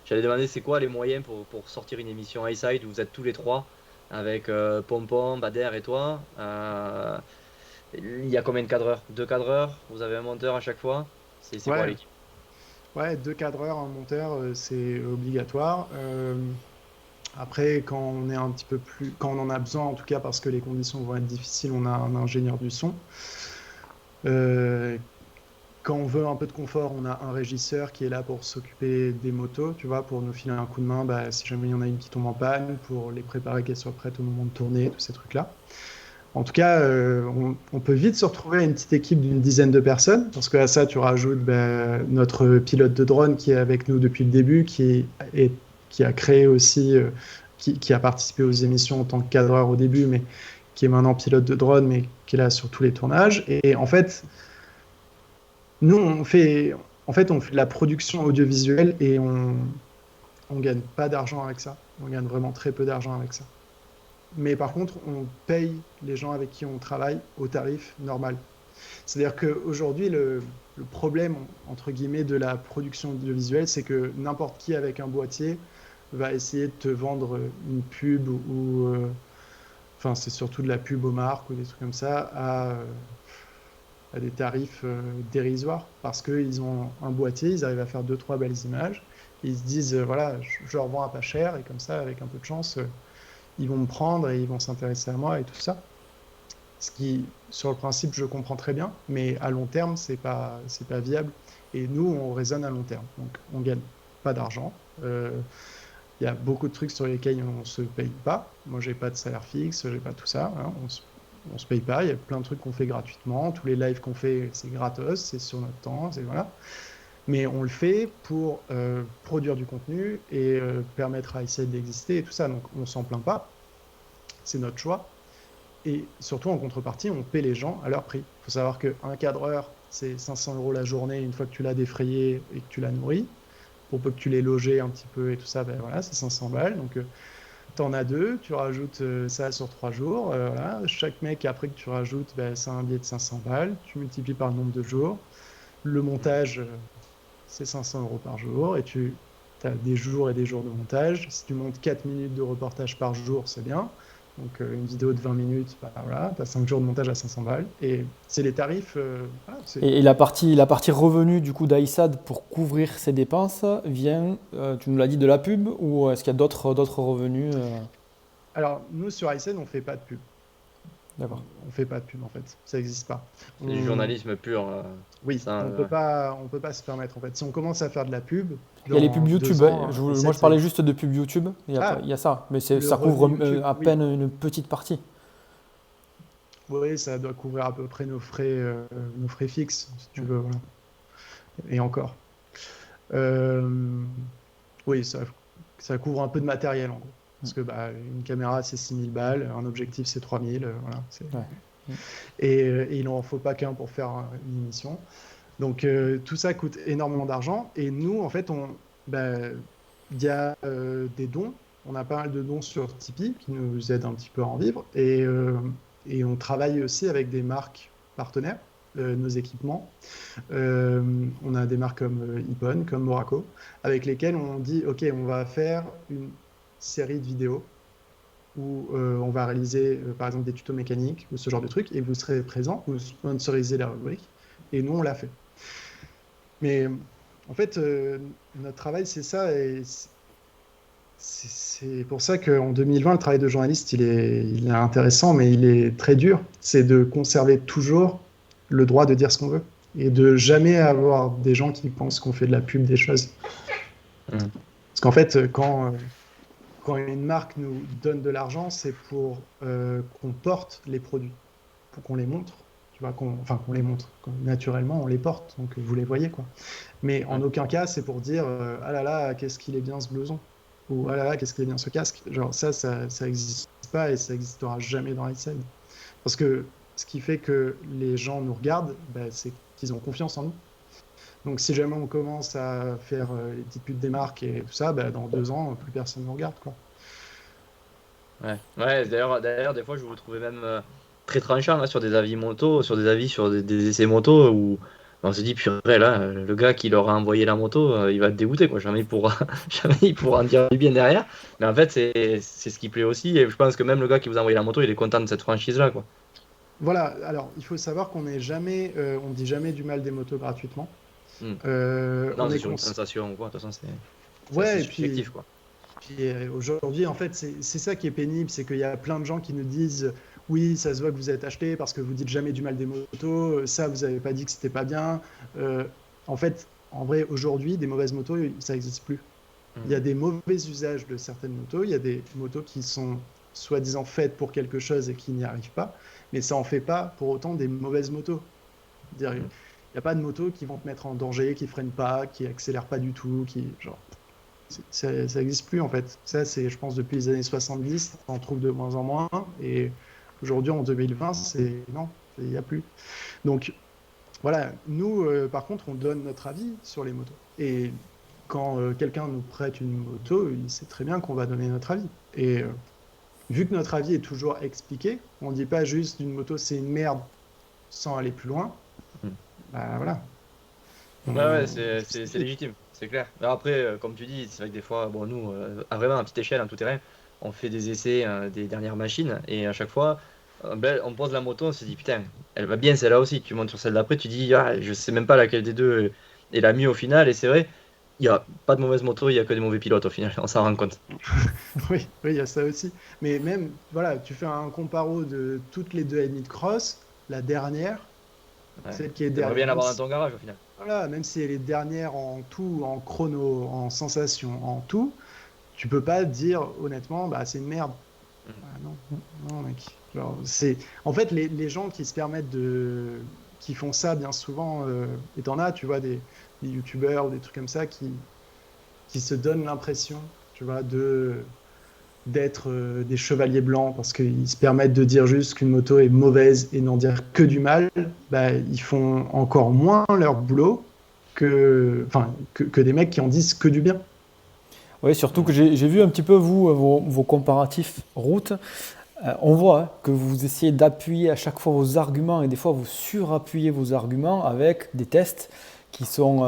j'allais demander c'est quoi les moyens pour sortir une émission iSide où vous êtes tous les trois avec Pompon, Bader et toi. Il y a combien de cadreurs? Deux cadreurs? Vous avez un monteur à chaque fois? C'est quoi
Ouais,
l'équipe?
ouais, deux cadreurs, un monteur, c'est obligatoire. Après, quand on est un petit peu plus, quand on en a besoin, en tout cas parce que les conditions vont être difficiles, on a un ingénieur du son. Euh, Quand on veut un peu de confort, on a un régisseur qui est là pour s'occuper des motos, tu vois, pour nous filer un coup de main, si jamais il y en a une qui tombe en panne, pour les préparer qu'elles soient prêtes au moment de tourner, tous ces trucs-là. En tout cas, on peut vite se retrouver à une petite équipe d'une dizaine de personnes, parce qu'à ça, tu rajoutes notre pilote de drone qui est avec nous depuis le début, qui a créé aussi, qui a participé aux émissions en tant que cadreur au début, mais qui est maintenant pilote de drone, mais qui est là sur tous les tournages. Et en fait, Nous, en fait, on fait de la production audiovisuelle et on gagne pas d'argent avec ça. On gagne vraiment très peu d'argent avec ça. Mais par contre, on paye les gens avec qui on travaille au tarif normal. C'est-à-dire qu'aujourd'hui, le problème, entre guillemets, de la production audiovisuelle, c'est que n'importe qui avec un boîtier va essayer de te vendre une pub enfin, c'est surtout de la pub aux marques ou des trucs comme ça, à des tarifs dérisoires parce qu'ils ont un boîtier, ils arrivent à faire 2-3 belles images, et ils se disent voilà, je leur vends à pas cher et comme ça, avec un peu de chance, ils vont me prendre et ils vont s'intéresser à moi et tout ça. Ce qui, sur le principe, je comprends très bien, mais à long terme, c'est pas viable. Et nous, on raisonne à long terme, donc on gagne pas d'argent. Il y a beaucoup de trucs sur lesquels on se paye pas. Moi, j'ai pas de salaire fixe, j'ai pas tout ça. Hein. On se paye pas. Il y a plein de trucs qu'on fait gratuitement. Tous les lives qu'on fait, c'est gratos, c'est sur notre temps, c'est voilà. Mais on le fait pour produire du contenu et permettre à iSight d'exister et tout ça. Donc, on s'en plaint pas. C'est notre choix. Et surtout, en contrepartie, on paie les gens à leur prix. Il faut savoir qu'un cadreur, c'est 500 € la journée une fois que tu l'as défrayé et que tu l'as nourri. Pour peu que tu l'aies logé un petit peu et tout ça, ben voilà, c'est 500 balles. Donc, tu en as 2, tu rajoutes ça sur 3 jours. Voilà. Chaque mec, après que tu rajoutes, ben, c'est un billet de 500 balles. Tu multiplies par le nombre de jours. Le montage, c'est 500 € par jour. Et tu as des jours et des jours de montage. Si tu montes 4 minutes de reportage par jour, c'est bien. Donc, une vidéo de 20 minutes, bah, voilà, tu as 5 jours de montage à 500 balles. Et c'est les tarifs. Voilà,
Et la partie revenu du coup d'Aïsad pour couvrir ses dépenses vient, tu nous l'as dit, de la pub ou est-ce qu'il y a d'autres revenus
Alors, nous, sur iSight, on fait pas de pub.
D'accord.
On fait pas de pub, en fait. Ça n'existe pas.
C'est du journalisme pur.
Oui,
Ça,
on peut pas se permettre, en fait. Si on commence à faire de la pub,
Il y a les
dans
pubs
2
YouTube.
ans,
Moi, je parlais juste de pubs YouTube.
Ah,
Il y a ça, mais
le
ça couvre
revenu YouTube,
à
oui.
peine une petite partie.
Oui, ça doit couvrir à peu près nos frais fixes, si tu veux. Voilà. Et encore. Euh, oui, ça couvre un peu de matériel, en gros. Parce que bah, une caméra, c'est 6000 balles, un objectif, c'est 3000. Voilà,
Ouais.
et il n'en faut pas qu'un pour faire une émission. Donc, tout ça coûte énormément d'argent. Et nous, en fait, il y a des dons. On a pas mal de dons sur Tipeee qui nous aident un petit peu à en vivre. Et on travaille aussi avec des marques partenaires, nos équipements. On a des marques comme Ippon, comme Moraco, avec lesquelles on dit, OK, on va faire une série de vidéos où on va réaliser, par exemple, des tutos mécaniques ou ce genre de trucs, et vous serez présents, vous sponsorisez la rubrique, et nous, on l'a fait. Mais en fait, notre travail, c'est ça, et c'est pour ça qu'en 2020, le travail de journaliste, il est intéressant, mais il est très dur. C'est de conserver toujours le droit de dire ce qu'on veut, et de jamais avoir des gens qui pensent qu'on fait de la pub des choses. Parce qu'en fait, quand une marque nous donne de l'argent, c'est pour qu'on porte les produits, pour qu'on les montre. Tu vois, qu'on les montre. Naturellement, on les porte, donc vous les voyez, quoi. Mais en aucun cas, c'est pour dire ah là là, qu'est-ce qu'il est bien ce blouson, ou ah là là, qu'est-ce qu'il est bien ce casque. Genre ça n'existe pas et ça n'existera jamais dans iSight. Parce que ce qui fait que les gens nous regardent, bah, c'est qu'ils ont confiance en nous. Donc si jamais on commence à faire les petites pubs des marques et tout ça, bah, dans 2 ans, plus personne ne nous regarde, quoi.
Ouais, d'ailleurs, des fois, je vous trouvais même très tranchant là, sur des avis moto, sur des essais moto où on se dit, purée, là, le gars qui leur a envoyé la moto, il va te dégoûter, quoi. Jamais jamais il pourra en dire du bien derrière. Mais en fait, c'est ce qui plaît aussi. Et je pense que même le gars qui vous a envoyé la moto, il est content de cette franchise-là, quoi.
Voilà, alors il faut savoir qu'on n'est jamais, on dit jamais du mal des motos gratuitement.
Non,
On
c'est
est
sur une sensation ou quoi. De toute façon, c'est
Ouais,
assez
et puis,
subjectif, quoi.
aujourd'hui, en fait, c'est ça qui est pénible, c'est qu'il y a plein de gens qui nous disent oui, ça se voit que vous êtes acheté parce que vous dites jamais du mal des motos, ça, vous avez pas dit que c'était pas bien. En fait, en vrai, aujourd'hui, des mauvaises motos, ça n'existe plus. Il y a des mauvais usages de certaines motos, il y a des motos qui sont soi-disant faites pour quelque chose et qui n'y arrivent pas, mais ça en fait pas pour autant des mauvaises motos. Il n'y a pas de motos qui vont te mettre en danger, qui freinent pas, qui accélèrent pas du tout, ça n'existe plus en fait. Ça, c'est, je pense, depuis les années 70, on en trouve de moins en moins. Et aujourd'hui, en 2020, non, il n'y a plus. Donc, voilà, nous, par contre, on donne notre avis sur les motos. Et quand quelqu'un nous prête une moto, il sait très bien qu'on va donner notre avis. Et vu que notre avis est toujours expliqué, on ne dit pas juste d'une moto c'est une merde sans aller plus loin.
Mm.
Bah voilà.
Ouais, c'est légitime, c'est clair. Mais après, comme tu dis, c'est vrai que des fois, bon, nous, vraiment à petite échelle, en tout terrain, on fait des essais des dernières machines et à chaque fois, ben, on pose la moto, on se dit putain, elle va bien celle-là aussi. Tu montes sur celle d'après, tu dis, ah, je sais même pas laquelle des deux est la mieux au final. Et c'est vrai, il n'y a pas de mauvaise moto, il y a que des mauvais pilotes au final, on s'en rend compte.
Oui, oui, il y a ça aussi. Mais même, voilà, tu fais un comparo de toutes les 2,5 de cross, la dernière,
Ouais.
celle qui est
T'aimerais
derrière,
bien
même
l'avoir dans
si,
ton garage au final.
voilà, même si elle est dernière en tout, en chrono, en sensation, en tout, tu peux pas dire honnêtement, bah c'est une merde.
Mm.
Ah non, non, mec. Genre, c'est... En fait, les gens qui se permettent de... qui font ça bien souvent, et t'en as, tu vois, des youtubeurs ou des trucs comme ça qui se donnent l'impression, tu vois, d'être des chevaliers blancs parce qu'ils se permettent de dire juste qu'une moto est mauvaise et n'en dire que du mal, bah, ils font encore moins leur boulot que des mecs qui en disent que du bien.
Oui, surtout que j'ai vu un petit peu vous, vos comparatifs route. On voit hein, que vous essayez d'appuyer à chaque fois vos arguments et des fois vous surappuyez vos arguments avec des tests qui sont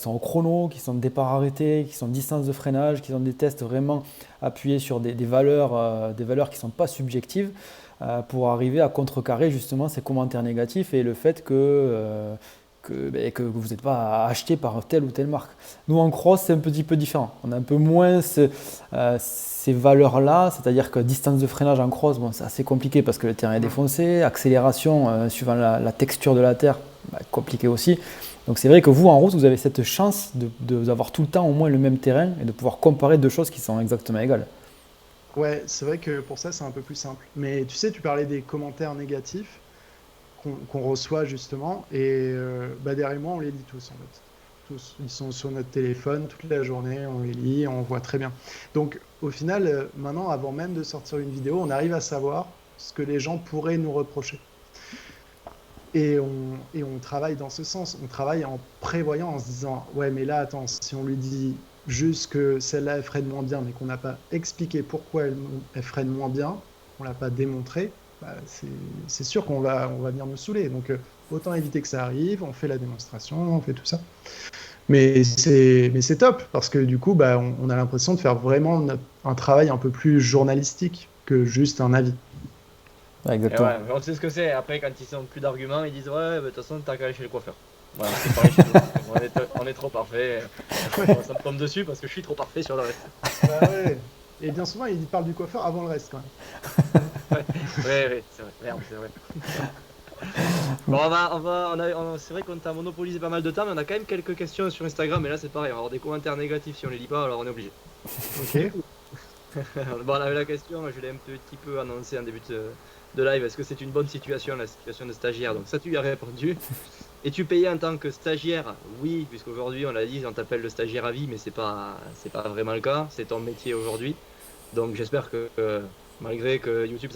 au chrono, qui sont départ arrêté, qui sont distance de freinage, qui sont des tests vraiment appuyés sur des valeurs qui ne sont pas subjectives pour arriver à contrecarrer justement ces commentaires négatifs et le fait que vous n'êtes pas acheté par telle ou telle marque. Nous en cross, c'est un petit peu différent. On a un peu moins ces valeurs-là, c'est-à-dire que distance de freinage en cross, bon, c'est assez compliqué parce que le terrain est défoncé, accélération suivant la texture de la terre, bah, compliqué aussi. Donc c'est vrai que vous en route, vous avez cette chance d'avoir tout le temps au moins le même terrain et de pouvoir comparer deux choses qui sont exactement égales.
Ouais, c'est vrai que pour ça, c'est un peu plus simple. Mais tu sais, tu parlais des commentaires négatifs qu'on reçoit justement, et bah, derrière moi, on les lit tous en fait. Tous. Ils sont sur notre téléphone toute la journée, on les lit, on voit très bien. Donc au final, maintenant, avant même de sortir une vidéo, on arrive à savoir ce que les gens pourraient nous reprocher. Et on travaille dans ce sens. On travaille en prévoyant, en se disant, ouais, mais là, attends, si on lui dit juste que celle-là, elle freine moins bien, mais qu'on n'a pas expliqué pourquoi elle freine moins bien, on l'a pas démontré, bah, c'est sûr qu'on va venir nous saouler. Donc, autant éviter que ça arrive, on fait la démonstration, on fait tout ça. Mais c'est top, parce que du coup, bah, on a l'impression de faire vraiment un travail un peu plus journalistique que juste un avis.
Ouais,
Et
exactement.
ouais, on sait ce que c'est. Après, quand ils ont plus d'arguments, ils disent ouais, bah, de toute façon, t'as qu'à aller chez le coiffeur. Voilà, c'est pareil chez nous. On est trop parfait. Ça me tombe dessus parce que je suis trop parfait sur le reste.
Bah ouais. Et bien souvent, il parle du coiffeur avant le reste quand même.
Ouais, ouais, c'est vrai. Merde, c'est vrai. Bon, c'est vrai qu'on t'a monopolisé pas mal de temps, mais on a quand même quelques questions sur Instagram. Et là, c'est pareil, on va avoir des commentaires négatifs si on les lit pas, alors on est obligé.
Ok.
Bon, on avait la question, je l'ai un petit peu annoncé en début de live. Est-ce que c'est une bonne situation, la situation de stagiaire? Donc, ça, tu y as répondu. Es-tu payé en tant que stagiaire? Oui, puisqu'aujourd'hui, on l'a dit, on t'appelle le stagiaire à vie, mais c'est pas vraiment le cas. C'est ton métier aujourd'hui. Donc, j'espère que malgré que YouTube,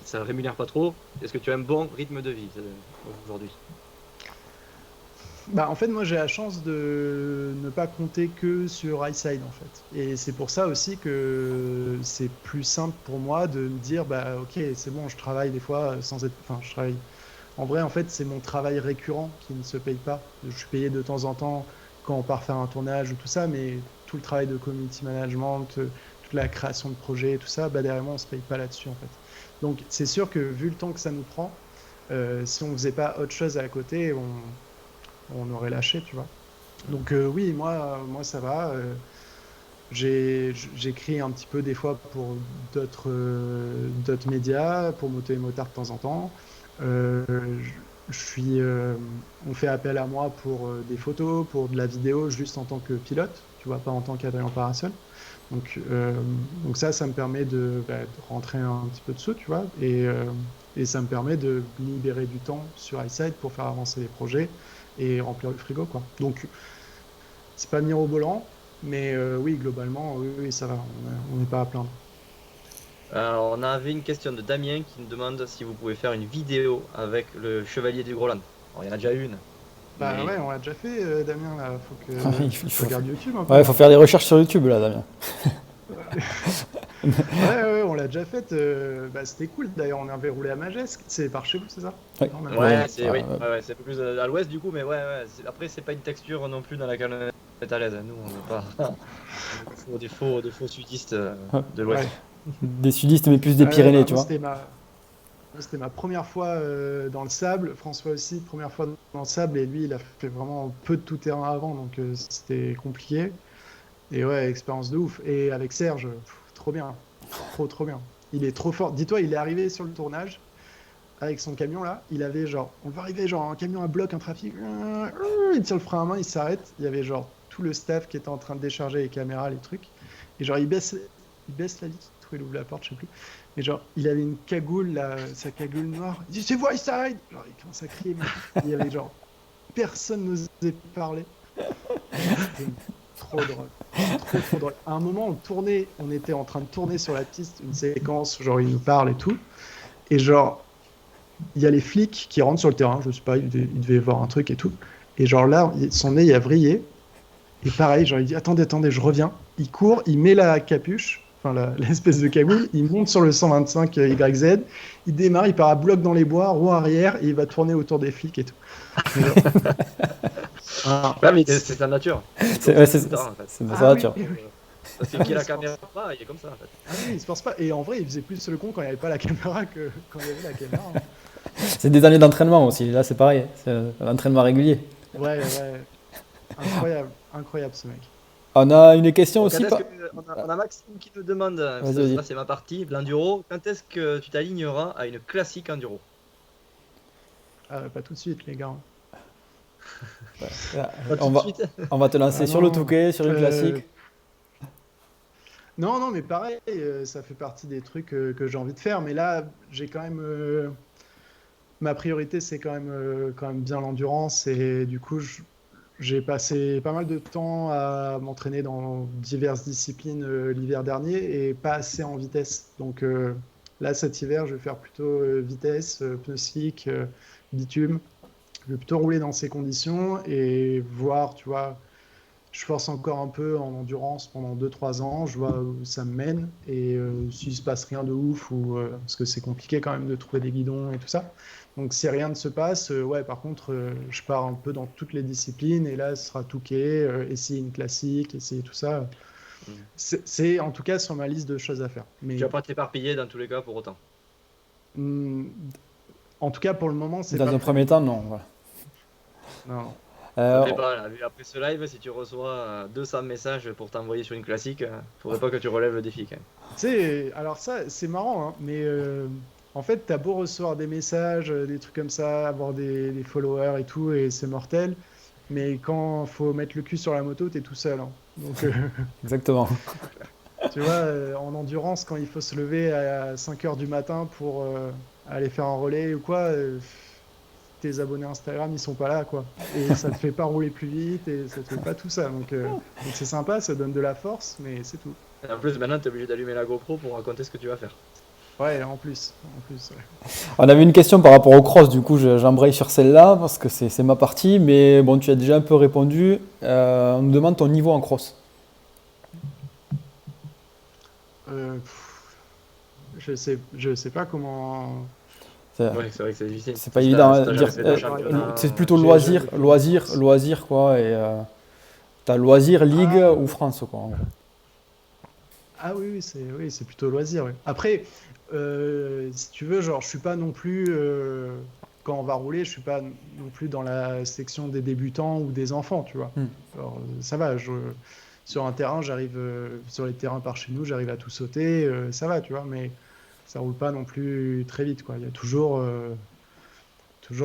ça rémunère pas trop, est-ce que tu as un bon rythme de vie aujourd'hui?
Bah, en fait, moi, j'ai la chance de ne pas compter que sur iSide, en fait. Et c'est pour ça aussi que c'est plus simple pour moi de me dire, bah, ok, c'est bon, je travaille des fois sans être... Enfin, je travaille... En vrai, en fait, c'est mon travail récurrent qui ne se paye pas. Je suis payé de temps en temps quand on part faire un tournage ou tout ça, mais tout le travail de community management, toute la création de projets, tout ça, bah, derrière moi, on se paye pas là-dessus, en fait. Donc, c'est sûr que vu le temps que ça nous prend, si on faisait pas autre chose à côté, on aurait lâché, tu vois. Donc oui, moi ça va. J'écris un petit peu des fois pour d'autres médias, pour Moto et Motard de temps en temps. Euh, on fait appel à moi pour des photos, pour de la vidéo, juste en tant que pilote, tu vois, pas en tant qu'adjoint opérationnel. Donc, euh, donc ça me permet de rentrer un petit peu de sous, tu vois, et ça me permet de libérer du temps sur iSight pour faire avancer les projets et remplir le frigo, quoi. Donc, c'est pas mirobolant, mais oui, globalement, oui, oui, ça va, on n'est pas à plaindre.
Alors, on avait une question de Damien qui nous demande si vous pouvez faire une vidéo avec le chevalier du Groland. Alors, il y en a déjà une.
Bah
Mais
ouais, on l'a déjà fait, Damien, là. Faut que
Il
tu
faut,
regardes YouTube un peu.
ouais, faut faire des recherches sur YouTube là, Damien.
Ouais, on l'a déjà fait. Bah, c'était cool d'ailleurs, on avait roulé à Magesque. C'est par chez vous, c'est ça?
Ouais.
Non, même pas.
ouais,
Ouais,
c'est un peu plus à l'ouest du coup, mais ouais. Après, c'est pas une texture non plus dans laquelle on est à l'aise. Nous, on n'est pas on est des faux sudistes de l'ouest.
Ouais.
des sudistes, mais plus des Pyrénées,
Bah,
tu vois.
moi, c'était ma première fois dans le sable. François aussi, première fois dans le sable. Et lui, il a fait vraiment peu de tout-terrain avant, donc c'était compliqué. Et ouais, expérience de ouf. Et avec Serge, trop bien. Trop bien. Il est trop fort. Dis-toi, il est arrivé sur le tournage avec son camion là. Il avait genre, on va arriver genre un camion à bloc, un trafic. Il tire le frein à main, il s'arrête. Il y avait genre tout le staff qui était en train de décharger les caméras, les trucs. Et genre, il baisse la vitre, il ouvre la porte, je sais plus. Mais genre, il avait une cagoule, là, sa cagoule noire. Il dit, c'est Voice Side! Genre, il commence à crier. Mais il y avait genre, personne n'osait parler. C'était trop drôle. Trop drôle. À un moment, on était en train de tourner sur la piste une séquence, genre, il nous parle et tout. Et genre, il y a les flics qui rentrent sur le terrain, je sais pas, il devait voir un truc et tout. Et genre là, son nez il a vrillé. Et pareil, genre il dit attendez, je reviens. Il court, il met la capuche, enfin l'espèce de cagoule, il monte sur le 125 YZ, il démarre, il part à bloc dans les bois, roue arrière, et il va tourner autour des flics et tout. Et genre,
Ouais, mais c'est sa nature.
C'est
Comme
ouais,
ça,
c'est
tout le temps, en fait.
c'est- c'est
ah
ça,
oui,
tu vois.
oui.
Parce que qui a la caméra pas, il est comme ça en fait.
Ah oui, il se force pas. Et en vrai, il faisait plus le con quand il n'y avait pas la caméra que quand il y avait la caméra. Hein.
C'est des années d'entraînement aussi. Là, c'est pareil. C'est un entraînement régulier.
Ouais. Incroyable ce mec.
On a une question
Bon,
aussi.
on a Maxime qui nous demande,
Vas-y.
ça c'est ma partie, l'enduro, quand est-ce que tu t'aligneras à une classique enduro?
Ah, pas tout de suite, les gars.
Pas tout
On
de
va,
suite.
on va te lancer
Ah
sur le
non.
Touquet, sur une classique.
Non, mais pareil, ça fait partie des trucs que j'ai envie de faire. Mais là, j'ai quand même. Ma priorité, c'est quand même bien l'endurance. Et du coup, j'ai passé pas mal de temps à m'entraîner dans diverses disciplines l'hiver dernier et pas assez en vitesse. Donc là, cet hiver, je vais faire plutôt vitesse, pneu slick, bitume. Je vais plutôt rouler dans ces conditions et voir, tu vois. Je force encore un peu en endurance pendant 2-3 ans, je vois où ça me mène, et s'il se passe rien de ouf, parce que c'est compliqué quand même de trouver des guidons et tout ça. Donc si rien ne se passe, ouais, par contre, je pars un peu dans toutes les disciplines, et là, ce sera Touquet, essayer une classique, essayer tout ça. C'est en tout cas sur ma liste de choses à faire. Mais
Tu vas pas t'éparpiller dans tous les cas pour autant.
En tout cas, pour le moment, c'est
Dans
pas
un
prévu.
premier temps, non. Voilà.
Non.
Euh,
Ça fait pas, là, après ce live, si tu reçois 200 messages pour t'envoyer sur une classique, faudrait pas que tu relèves le défi quand même.
Tu sais, alors ça, c'est marrant, hein, mais en fait, t'as beau recevoir des messages, des trucs comme ça, avoir des followers et tout, et c'est mortel, mais quand faut mettre le cul sur la moto, t'es tout seul. Hein. Donc,
Exactement.
tu vois, en endurance, quand il faut se lever à 5 heures du matin pour aller faire un relais ou quoi, tes abonnés Instagram, ils sont pas là, quoi. Et ça te fait pas rouler plus vite, et ça te fait pas tout ça. Donc c'est sympa, ça donne de la force, mais c'est tout.
Et en plus, maintenant, tu es obligé d'allumer la GoPro pour raconter ce que tu vas faire.
Ouais, en plus, ouais.
On avait une question par rapport au cross, du coup j'embraye sur celle-là parce que c'est ma partie, mais bon, tu as déjà un peu répondu. On nous demande ton niveau en cross.
Je sais pas comment.
Ouais, c'est vrai que c'est difficile.
C'est pas
Si
évident
t'as
à dire.
jamais fait de championnat,
C'est plutôt
j'ai
loisir,
jamais fait
loisir quoi. Et t'as loisir, ligue
Ah.
ou France quoi. En gros.
Ah oui, c'est plutôt loisir. Ouais. Après, si tu veux, genre, je suis pas non plus quand on va rouler, je suis pas non plus dans la section des débutants ou des enfants, tu vois. Alors, ça va. Sur un terrain, j'arrive sur les terrains par chez nous, j'arrive à tout sauter, ça va, tu vois. Mais ça roule pas non plus très vite, quoi. Il y a toujours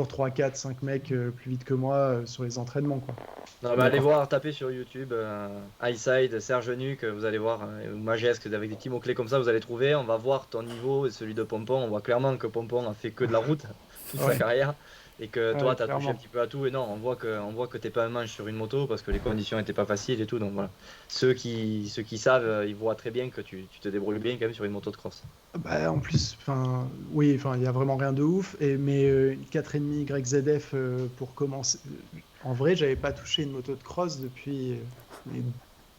3, 4, 5 mecs plus vite que moi sur les entraînements, quoi.
Non, bah, allez voir, tapez sur YouTube Highside, Serge Nuc, vous allez voir, ou Magesque, avec des petits mots-clés comme ça, vous allez trouver. On va voir ton niveau et celui de Pompon. On voit clairement que Pompon a fait que de la route toute sa
Ouais.
carrière. Et que
Ouais,
toi, tu as touché
clairement.
un petit peu à tout. Et non, on voit que t'es pas un manche sur une moto parce que les conditions étaient pas faciles et tout. Donc voilà. Ceux qui savent, ils voient très bien que tu te débrouilles bien quand même sur une moto de cross.
Bah, en plus, oui, il y a vraiment rien de ouf. Mais une 4,5 YZF pour commencer. En vrai, j'avais pas touché une moto de cross depuis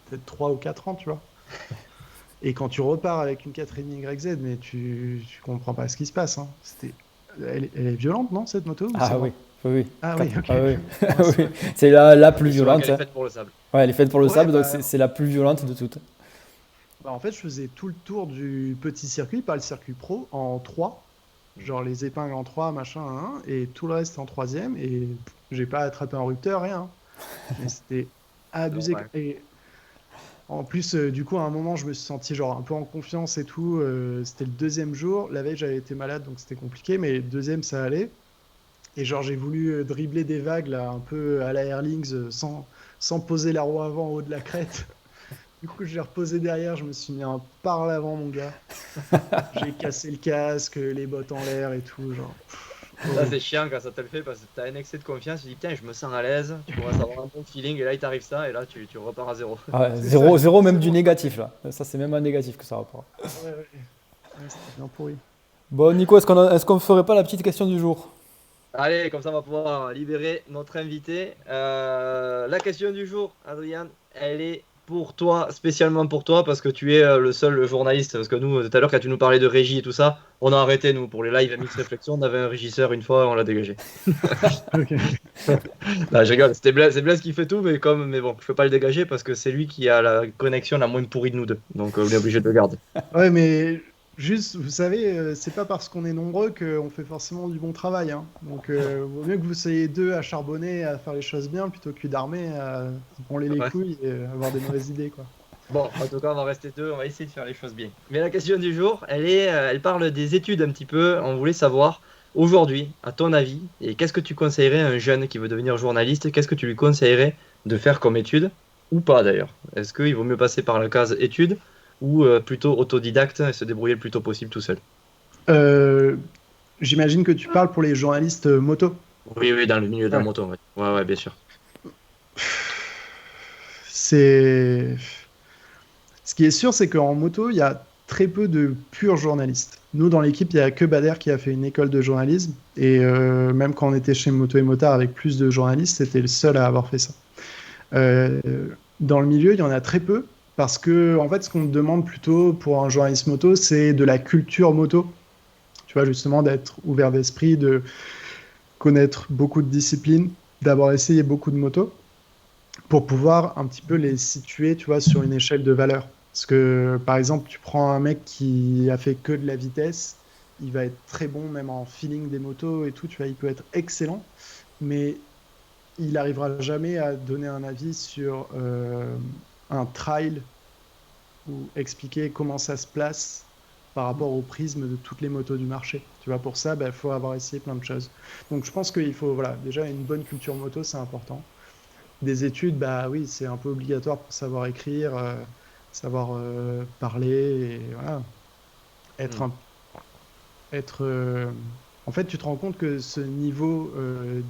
peut-être 3 ou 4 ans, tu vois. Et quand tu repars avec une 4,5 YZ, mais tu comprends pas ce qui se passe, hein. Elle est violente, non, cette moto, ou ça
Ah
va?
oui, oui, oui.
Ah oui, ok.
Ah oui,
Bon, ça
oui.
va.
C'est la plus
Et sur laquelle
violente,
elle est
hein.
faite pour le sable.
Ouais, elle est faite pour le
Ouais,
sable, donc c'est la plus violente de toutes.
en fait, je faisais tout le tour du petit circuit, pas le circuit pro, en 3. Genre les épingles en 3, machin, hein, et tout le reste en troisième. Et j'ai pas attrapé un rupteur, rien. Mais c'était abusé.
Normal.
Et en plus, du coup, à un moment, je me suis senti genre un peu en confiance et tout. C'était le deuxième jour. La veille, j'avais été malade, donc c'était compliqué. Mais le deuxième, ça allait. Et genre, j'ai voulu dribbler des vagues, là, un peu à la Airlings, sans poser la roue avant au haut de la crête. Du coup, j'ai reposé derrière. Je me suis mis un par l'avant, mon gars. J'ai cassé le casque, les bottes en l'air et tout. Genre,
Ça,
horrible.
c'est chiant quand ça te le fait parce que t'as un excès de confiance. Tu dis, putain, je me sens à l'aise. Tu commences à avoir un bon feeling et là, il t'arrive ça et là, tu repars à zéro.
Ah ouais,
C'est
zéro,
ça,
zéro même du
zéro.
négatif là. Ça, c'est même un négatif que ça rapporte.
Ouais, ouais. Ouais, c'était bien pourri.
Bon, Nico, est-ce qu'on ferait pas la petite question du jour?
Allez, comme ça, on va pouvoir libérer notre invité. La question du jour, Adrien, elle est pour toi, spécialement pour toi, parce que tu es le seul journaliste. Parce que nous, tout à l'heure, quand tu nous parlais de régie et tout ça, on a arrêté, nous, pour les lives à Mix Réflexion. On avait un régisseur une fois, on l'a dégagé.
Ok.
Là, je rigole, c'est Blaise qui fait tout, mais bon, je peux pas le dégager parce que c'est lui qui a la connexion la moins pourrie de nous deux. Donc, on est obligé de le garder.
Ouais, mais juste, vous savez, c'est pas parce qu'on est nombreux qu'on fait forcément du bon travail, hein. Donc, vaut mieux que vous soyez deux à charbonner, à faire les choses bien, plutôt qu'une armée à se branler les
Ouais.
couilles et avoir des mauvaises idées, quoi.
Bon, en tout cas, on va rester deux, on va essayer de faire les choses bien. Mais la question du jour, elle parle des études un petit peu. On voulait savoir, aujourd'hui, à ton avis, et qu'est-ce que tu conseillerais à un jeune qui veut devenir journaliste? Qu'est-ce que tu lui conseillerais de faire comme étude? Ou pas d'ailleurs? Est-ce qu'il vaut mieux passer par la case études ou plutôt autodidacte et se débrouiller le plus tôt possible tout seul?
Euh, J'imagine que tu parles pour les journalistes moto.
Oui, oui, dans le milieu de la
Ouais.
moto, ouais. Ouais, ouais, bien sûr.
C'est... Ce qui est sûr, c'est qu'en moto, il y a très peu de purs journalistes. Nous, dans l'équipe, il n'y a que Bader qui a fait une école de journalisme. Et même quand on était chez Moto et Motard avec plus de journalistes, c'était le seul à avoir fait ça. Euh, Dans le milieu, il y en a très peu. Parce que, en fait, ce qu'on demande plutôt pour un journaliste moto, c'est de la culture moto. Tu vois, justement, d'être ouvert d'esprit, de connaître beaucoup de disciplines, d'avoir essayé beaucoup de motos, pour pouvoir un petit peu les situer, tu vois, sur une échelle de valeur. Parce que, par exemple, tu prends un mec qui a fait que de la vitesse, il va être très bon, même en feeling des motos et tout, tu vois, il peut être excellent, mais il n'arrivera jamais à donner un avis sur un trail ou expliquer comment ça se place par rapport au prisme de toutes les motos du marché. Tu vois, pour ça, il faut avoir essayé plein de choses. Donc, je pense qu'il faut, voilà, déjà une bonne culture moto, c'est important. Des études, bah oui, c'est un peu obligatoire pour savoir écrire, savoir parler, et voilà, être, un- être en fait, tu te rends compte que ce niveau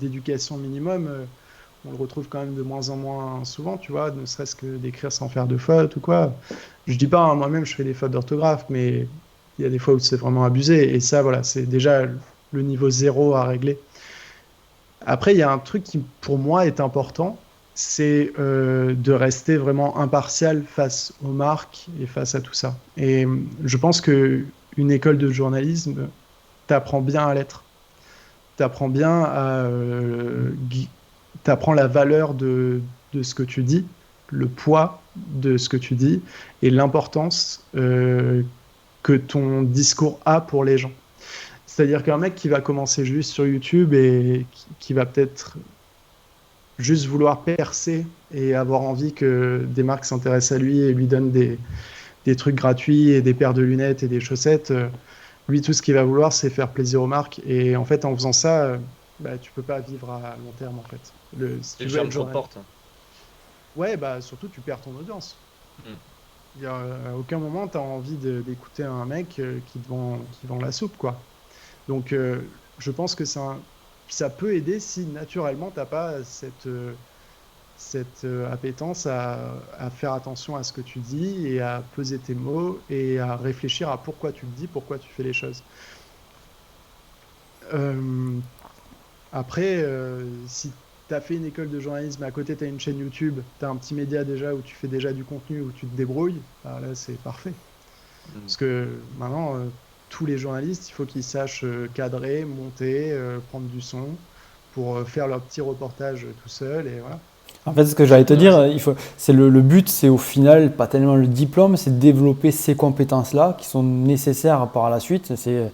d'éducation minimum, on le retrouve quand même de moins en moins souvent, tu vois, ne serait-ce que d'écrire sans faire de fautes ou quoi. Je dis pas, hein, moi-même, je fais des fautes d'orthographe, mais il y a des fois où c'est vraiment abusé, et ça, voilà, c'est déjà le niveau zéro à régler. Après, il y a un truc qui, pour moi, est important, c'est de rester vraiment impartial face aux marques et face à tout ça. Et je pense que une école de journalisme t'apprend bien à l'être. T'apprends bien à t'apprends la valeur de ce que tu dis, le poids de ce que tu dis et l'importance que ton discours a pour les gens. C'est-à-dire qu'un mec qui va commencer juste sur YouTube et qui va peut-être juste vouloir percer et avoir envie que des marques s'intéressent à lui et lui donnent des trucs gratuits et des paires de lunettes et des chaussettes, lui, tout ce qu'il va vouloir, c'est faire plaisir aux marques. Et en fait, en faisant ça, tu peux pas vivre à long terme, en fait. Si
C'est
tu
le
veux
champ
être
trop de
journaliste.
portes.
Ouais, bah surtout, tu perds ton audience.
Mm.
Il y a, à aucun moment, tu as envie d'écouter un mec qui vend la soupe, quoi. Donc, je pense que ça peut aider si naturellement t'as pas cette appétence à faire attention à ce que tu dis et à peser tes mots et à réfléchir à pourquoi tu le dis, pourquoi tu fais les choses. Euh, Après, si tu as fait une école de journalisme, à côté tu as une chaîne YouTube, tu as un petit média déjà où tu fais déjà du contenu, où tu te débrouilles, bah là c'est parfait. Parce que maintenant, tous les journalistes, il faut qu'ils sachent cadrer, monter, prendre du son pour faire leur petit reportage tout seul et voilà.
En fait, ce que j'allais te dire, le but, c'est au final pas tellement le diplôme, c'est de développer ces compétences-là qui sont nécessaires par la suite. C'est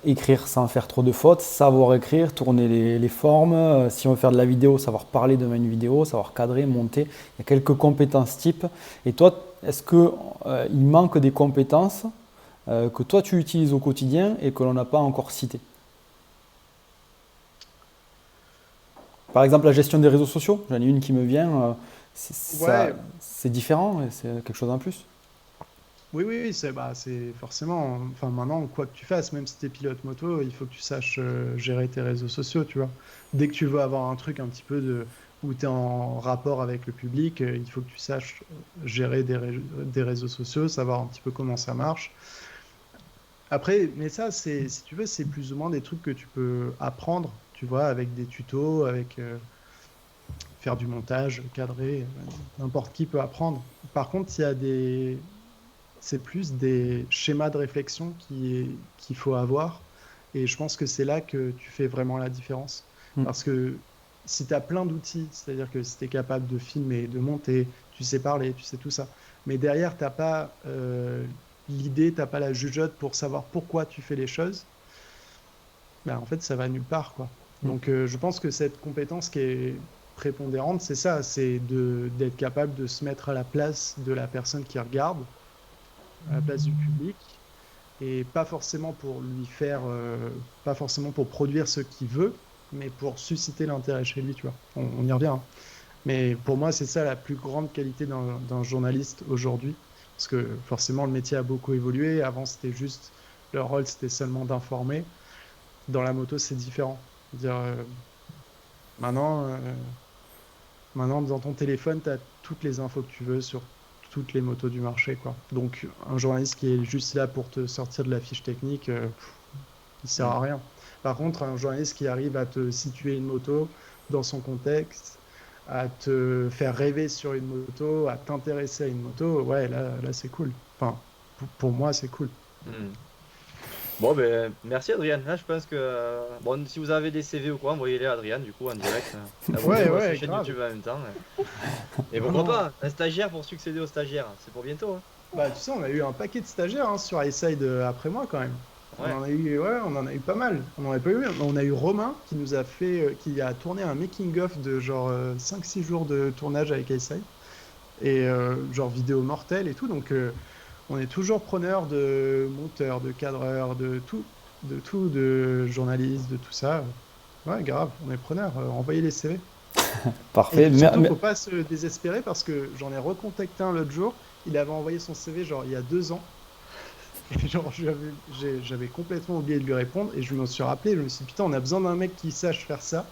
écrire sans faire trop de fautes, savoir écrire, tourner les formes. Si on veut faire de la vidéo, savoir parler devant une vidéo, savoir cadrer, monter. Il y a quelques compétences types. Et toi, est-ce qu'il manque des compétences que toi tu utilises au quotidien et que l'on n'a pas encore citées? Par exemple, la gestion des réseaux sociaux, j'en ai une qui me vient,
Ouais,
c'est différent et c'est quelque chose en plus.
oui, c'est forcément. Enfin, maintenant, quoi que tu fasses, même si tu es pilote moto, il faut que tu saches gérer tes réseaux sociaux, tu vois. Dès que tu veux avoir un truc un petit peu où tu es en rapport avec le public, il faut que tu saches gérer des réseaux sociaux, savoir un petit peu comment ça marche. Après, mais ça, si tu veux, c'est plus ou moins des trucs que tu peux apprendre, tu vois, avec des tutos, avec faire du montage, cadrer, n'importe qui peut apprendre. Par contre, c'est plus des schémas de réflexion qu'il faut avoir. Et je pense que c'est là que tu fais vraiment la différence.
Mm.
Parce que si tu as plein d'outils, c'est-à-dire que si tu es capable de filmer, de monter, tu sais parler, tu sais tout ça, mais derrière, tu n'as pas l'idée, tu n'as pas la jugeote pour savoir pourquoi tu fais les choses, ben, en fait, ça va nulle part, quoi.
Mm.
Donc, je pense que cette compétence qui est prépondérante, c'est ça, c'est d'être capable de se mettre à la place de la personne qui regarde, à la place du public, et pas forcément pour lui faire, pas forcément pour produire ce qu'il veut, mais pour susciter l'intérêt chez lui, tu vois. On y revient, hein. Mais pour moi, c'est ça la plus grande qualité d'un journaliste aujourd'hui, parce que forcément, le métier a beaucoup évolué. Avant, c'était juste, leur rôle, c'était seulement d'informer. Dans la moto, c'est différent. C'est-à-dire, maintenant, maintenant, dans ton téléphone, tu as toutes les infos que tu veux sur toutes les motos du marché, quoi. Donc, un journaliste qui est juste là pour te sortir de la fiche technique, il sert à rien. Par contre, un journaliste qui arrive à te situer une moto dans son contexte, à te faire rêver sur une moto, à t'intéresser à une moto, ouais, là c'est cool. Enfin, pour moi, c'est cool.
Hmm. Bon, ben, merci Adrien. Là, je pense que bon, si vous avez des CV ou quoi, envoyez-les à Adrien du coup en direct. Là, vous
Ouais,
pouvez voir
ouais,
sa chaîne
grave.
YouTube en même temps. Et pourquoi
Non, non.
pas un stagiaire pour succéder au stagiaire. C'est pour bientôt, hein.
Bah, tu sais, on a eu un paquet de stagiaires hein, sur iSide après moi quand même.
Ouais.
On en a eu pas mal. On a eu Romain qui nous a qui a tourné un making-of de genre 5-6 jours de tournage avec iSide. Et genre vidéo mortelle et tout. Donc on est toujours preneur de monteurs, de cadreurs, de journalistes, de tout ça. Ouais, grave, on est preneur. Envoyez les CV.
Parfait.
Et surtout, faut pas se désespérer parce que j'en ai recontacté un l'autre jour. Il avait envoyé son CV genre il y a 2 ans. Et genre j'avais complètement oublié de lui répondre et je me suis rappelé. Je me suis dit putain, on a besoin d'un mec qui sache faire ça.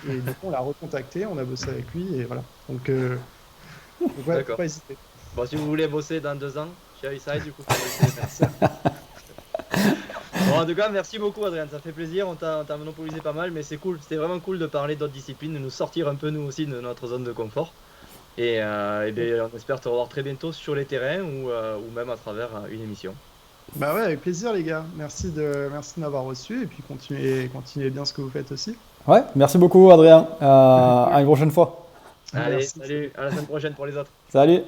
Et du coup, on l'a recontacté, on a bossé avec lui et voilà. Donc ouais, faut
D'accord.
pas hésiter.
Bon, si vous voulez bosser dans 2 ans, chez Side, du coup, merci. Bon, en tout cas, merci beaucoup, Adrien. Ça fait plaisir. On t'a monopolisé pas mal, mais c'est cool. C'était vraiment cool de parler d'autres disciplines, de nous sortir un peu, nous aussi, de notre zone de confort. Et bien, on espère te revoir très bientôt sur les terrains ou même à travers une émission.
Bah ouais, avec plaisir les gars. Merci de m'avoir reçu et puis continuez bien ce que vous faites aussi.
Ouais, merci beaucoup Adrien. À une prochaine fois.
Allez,
Merci.
salut, à la semaine prochaine pour les autres.
Salut.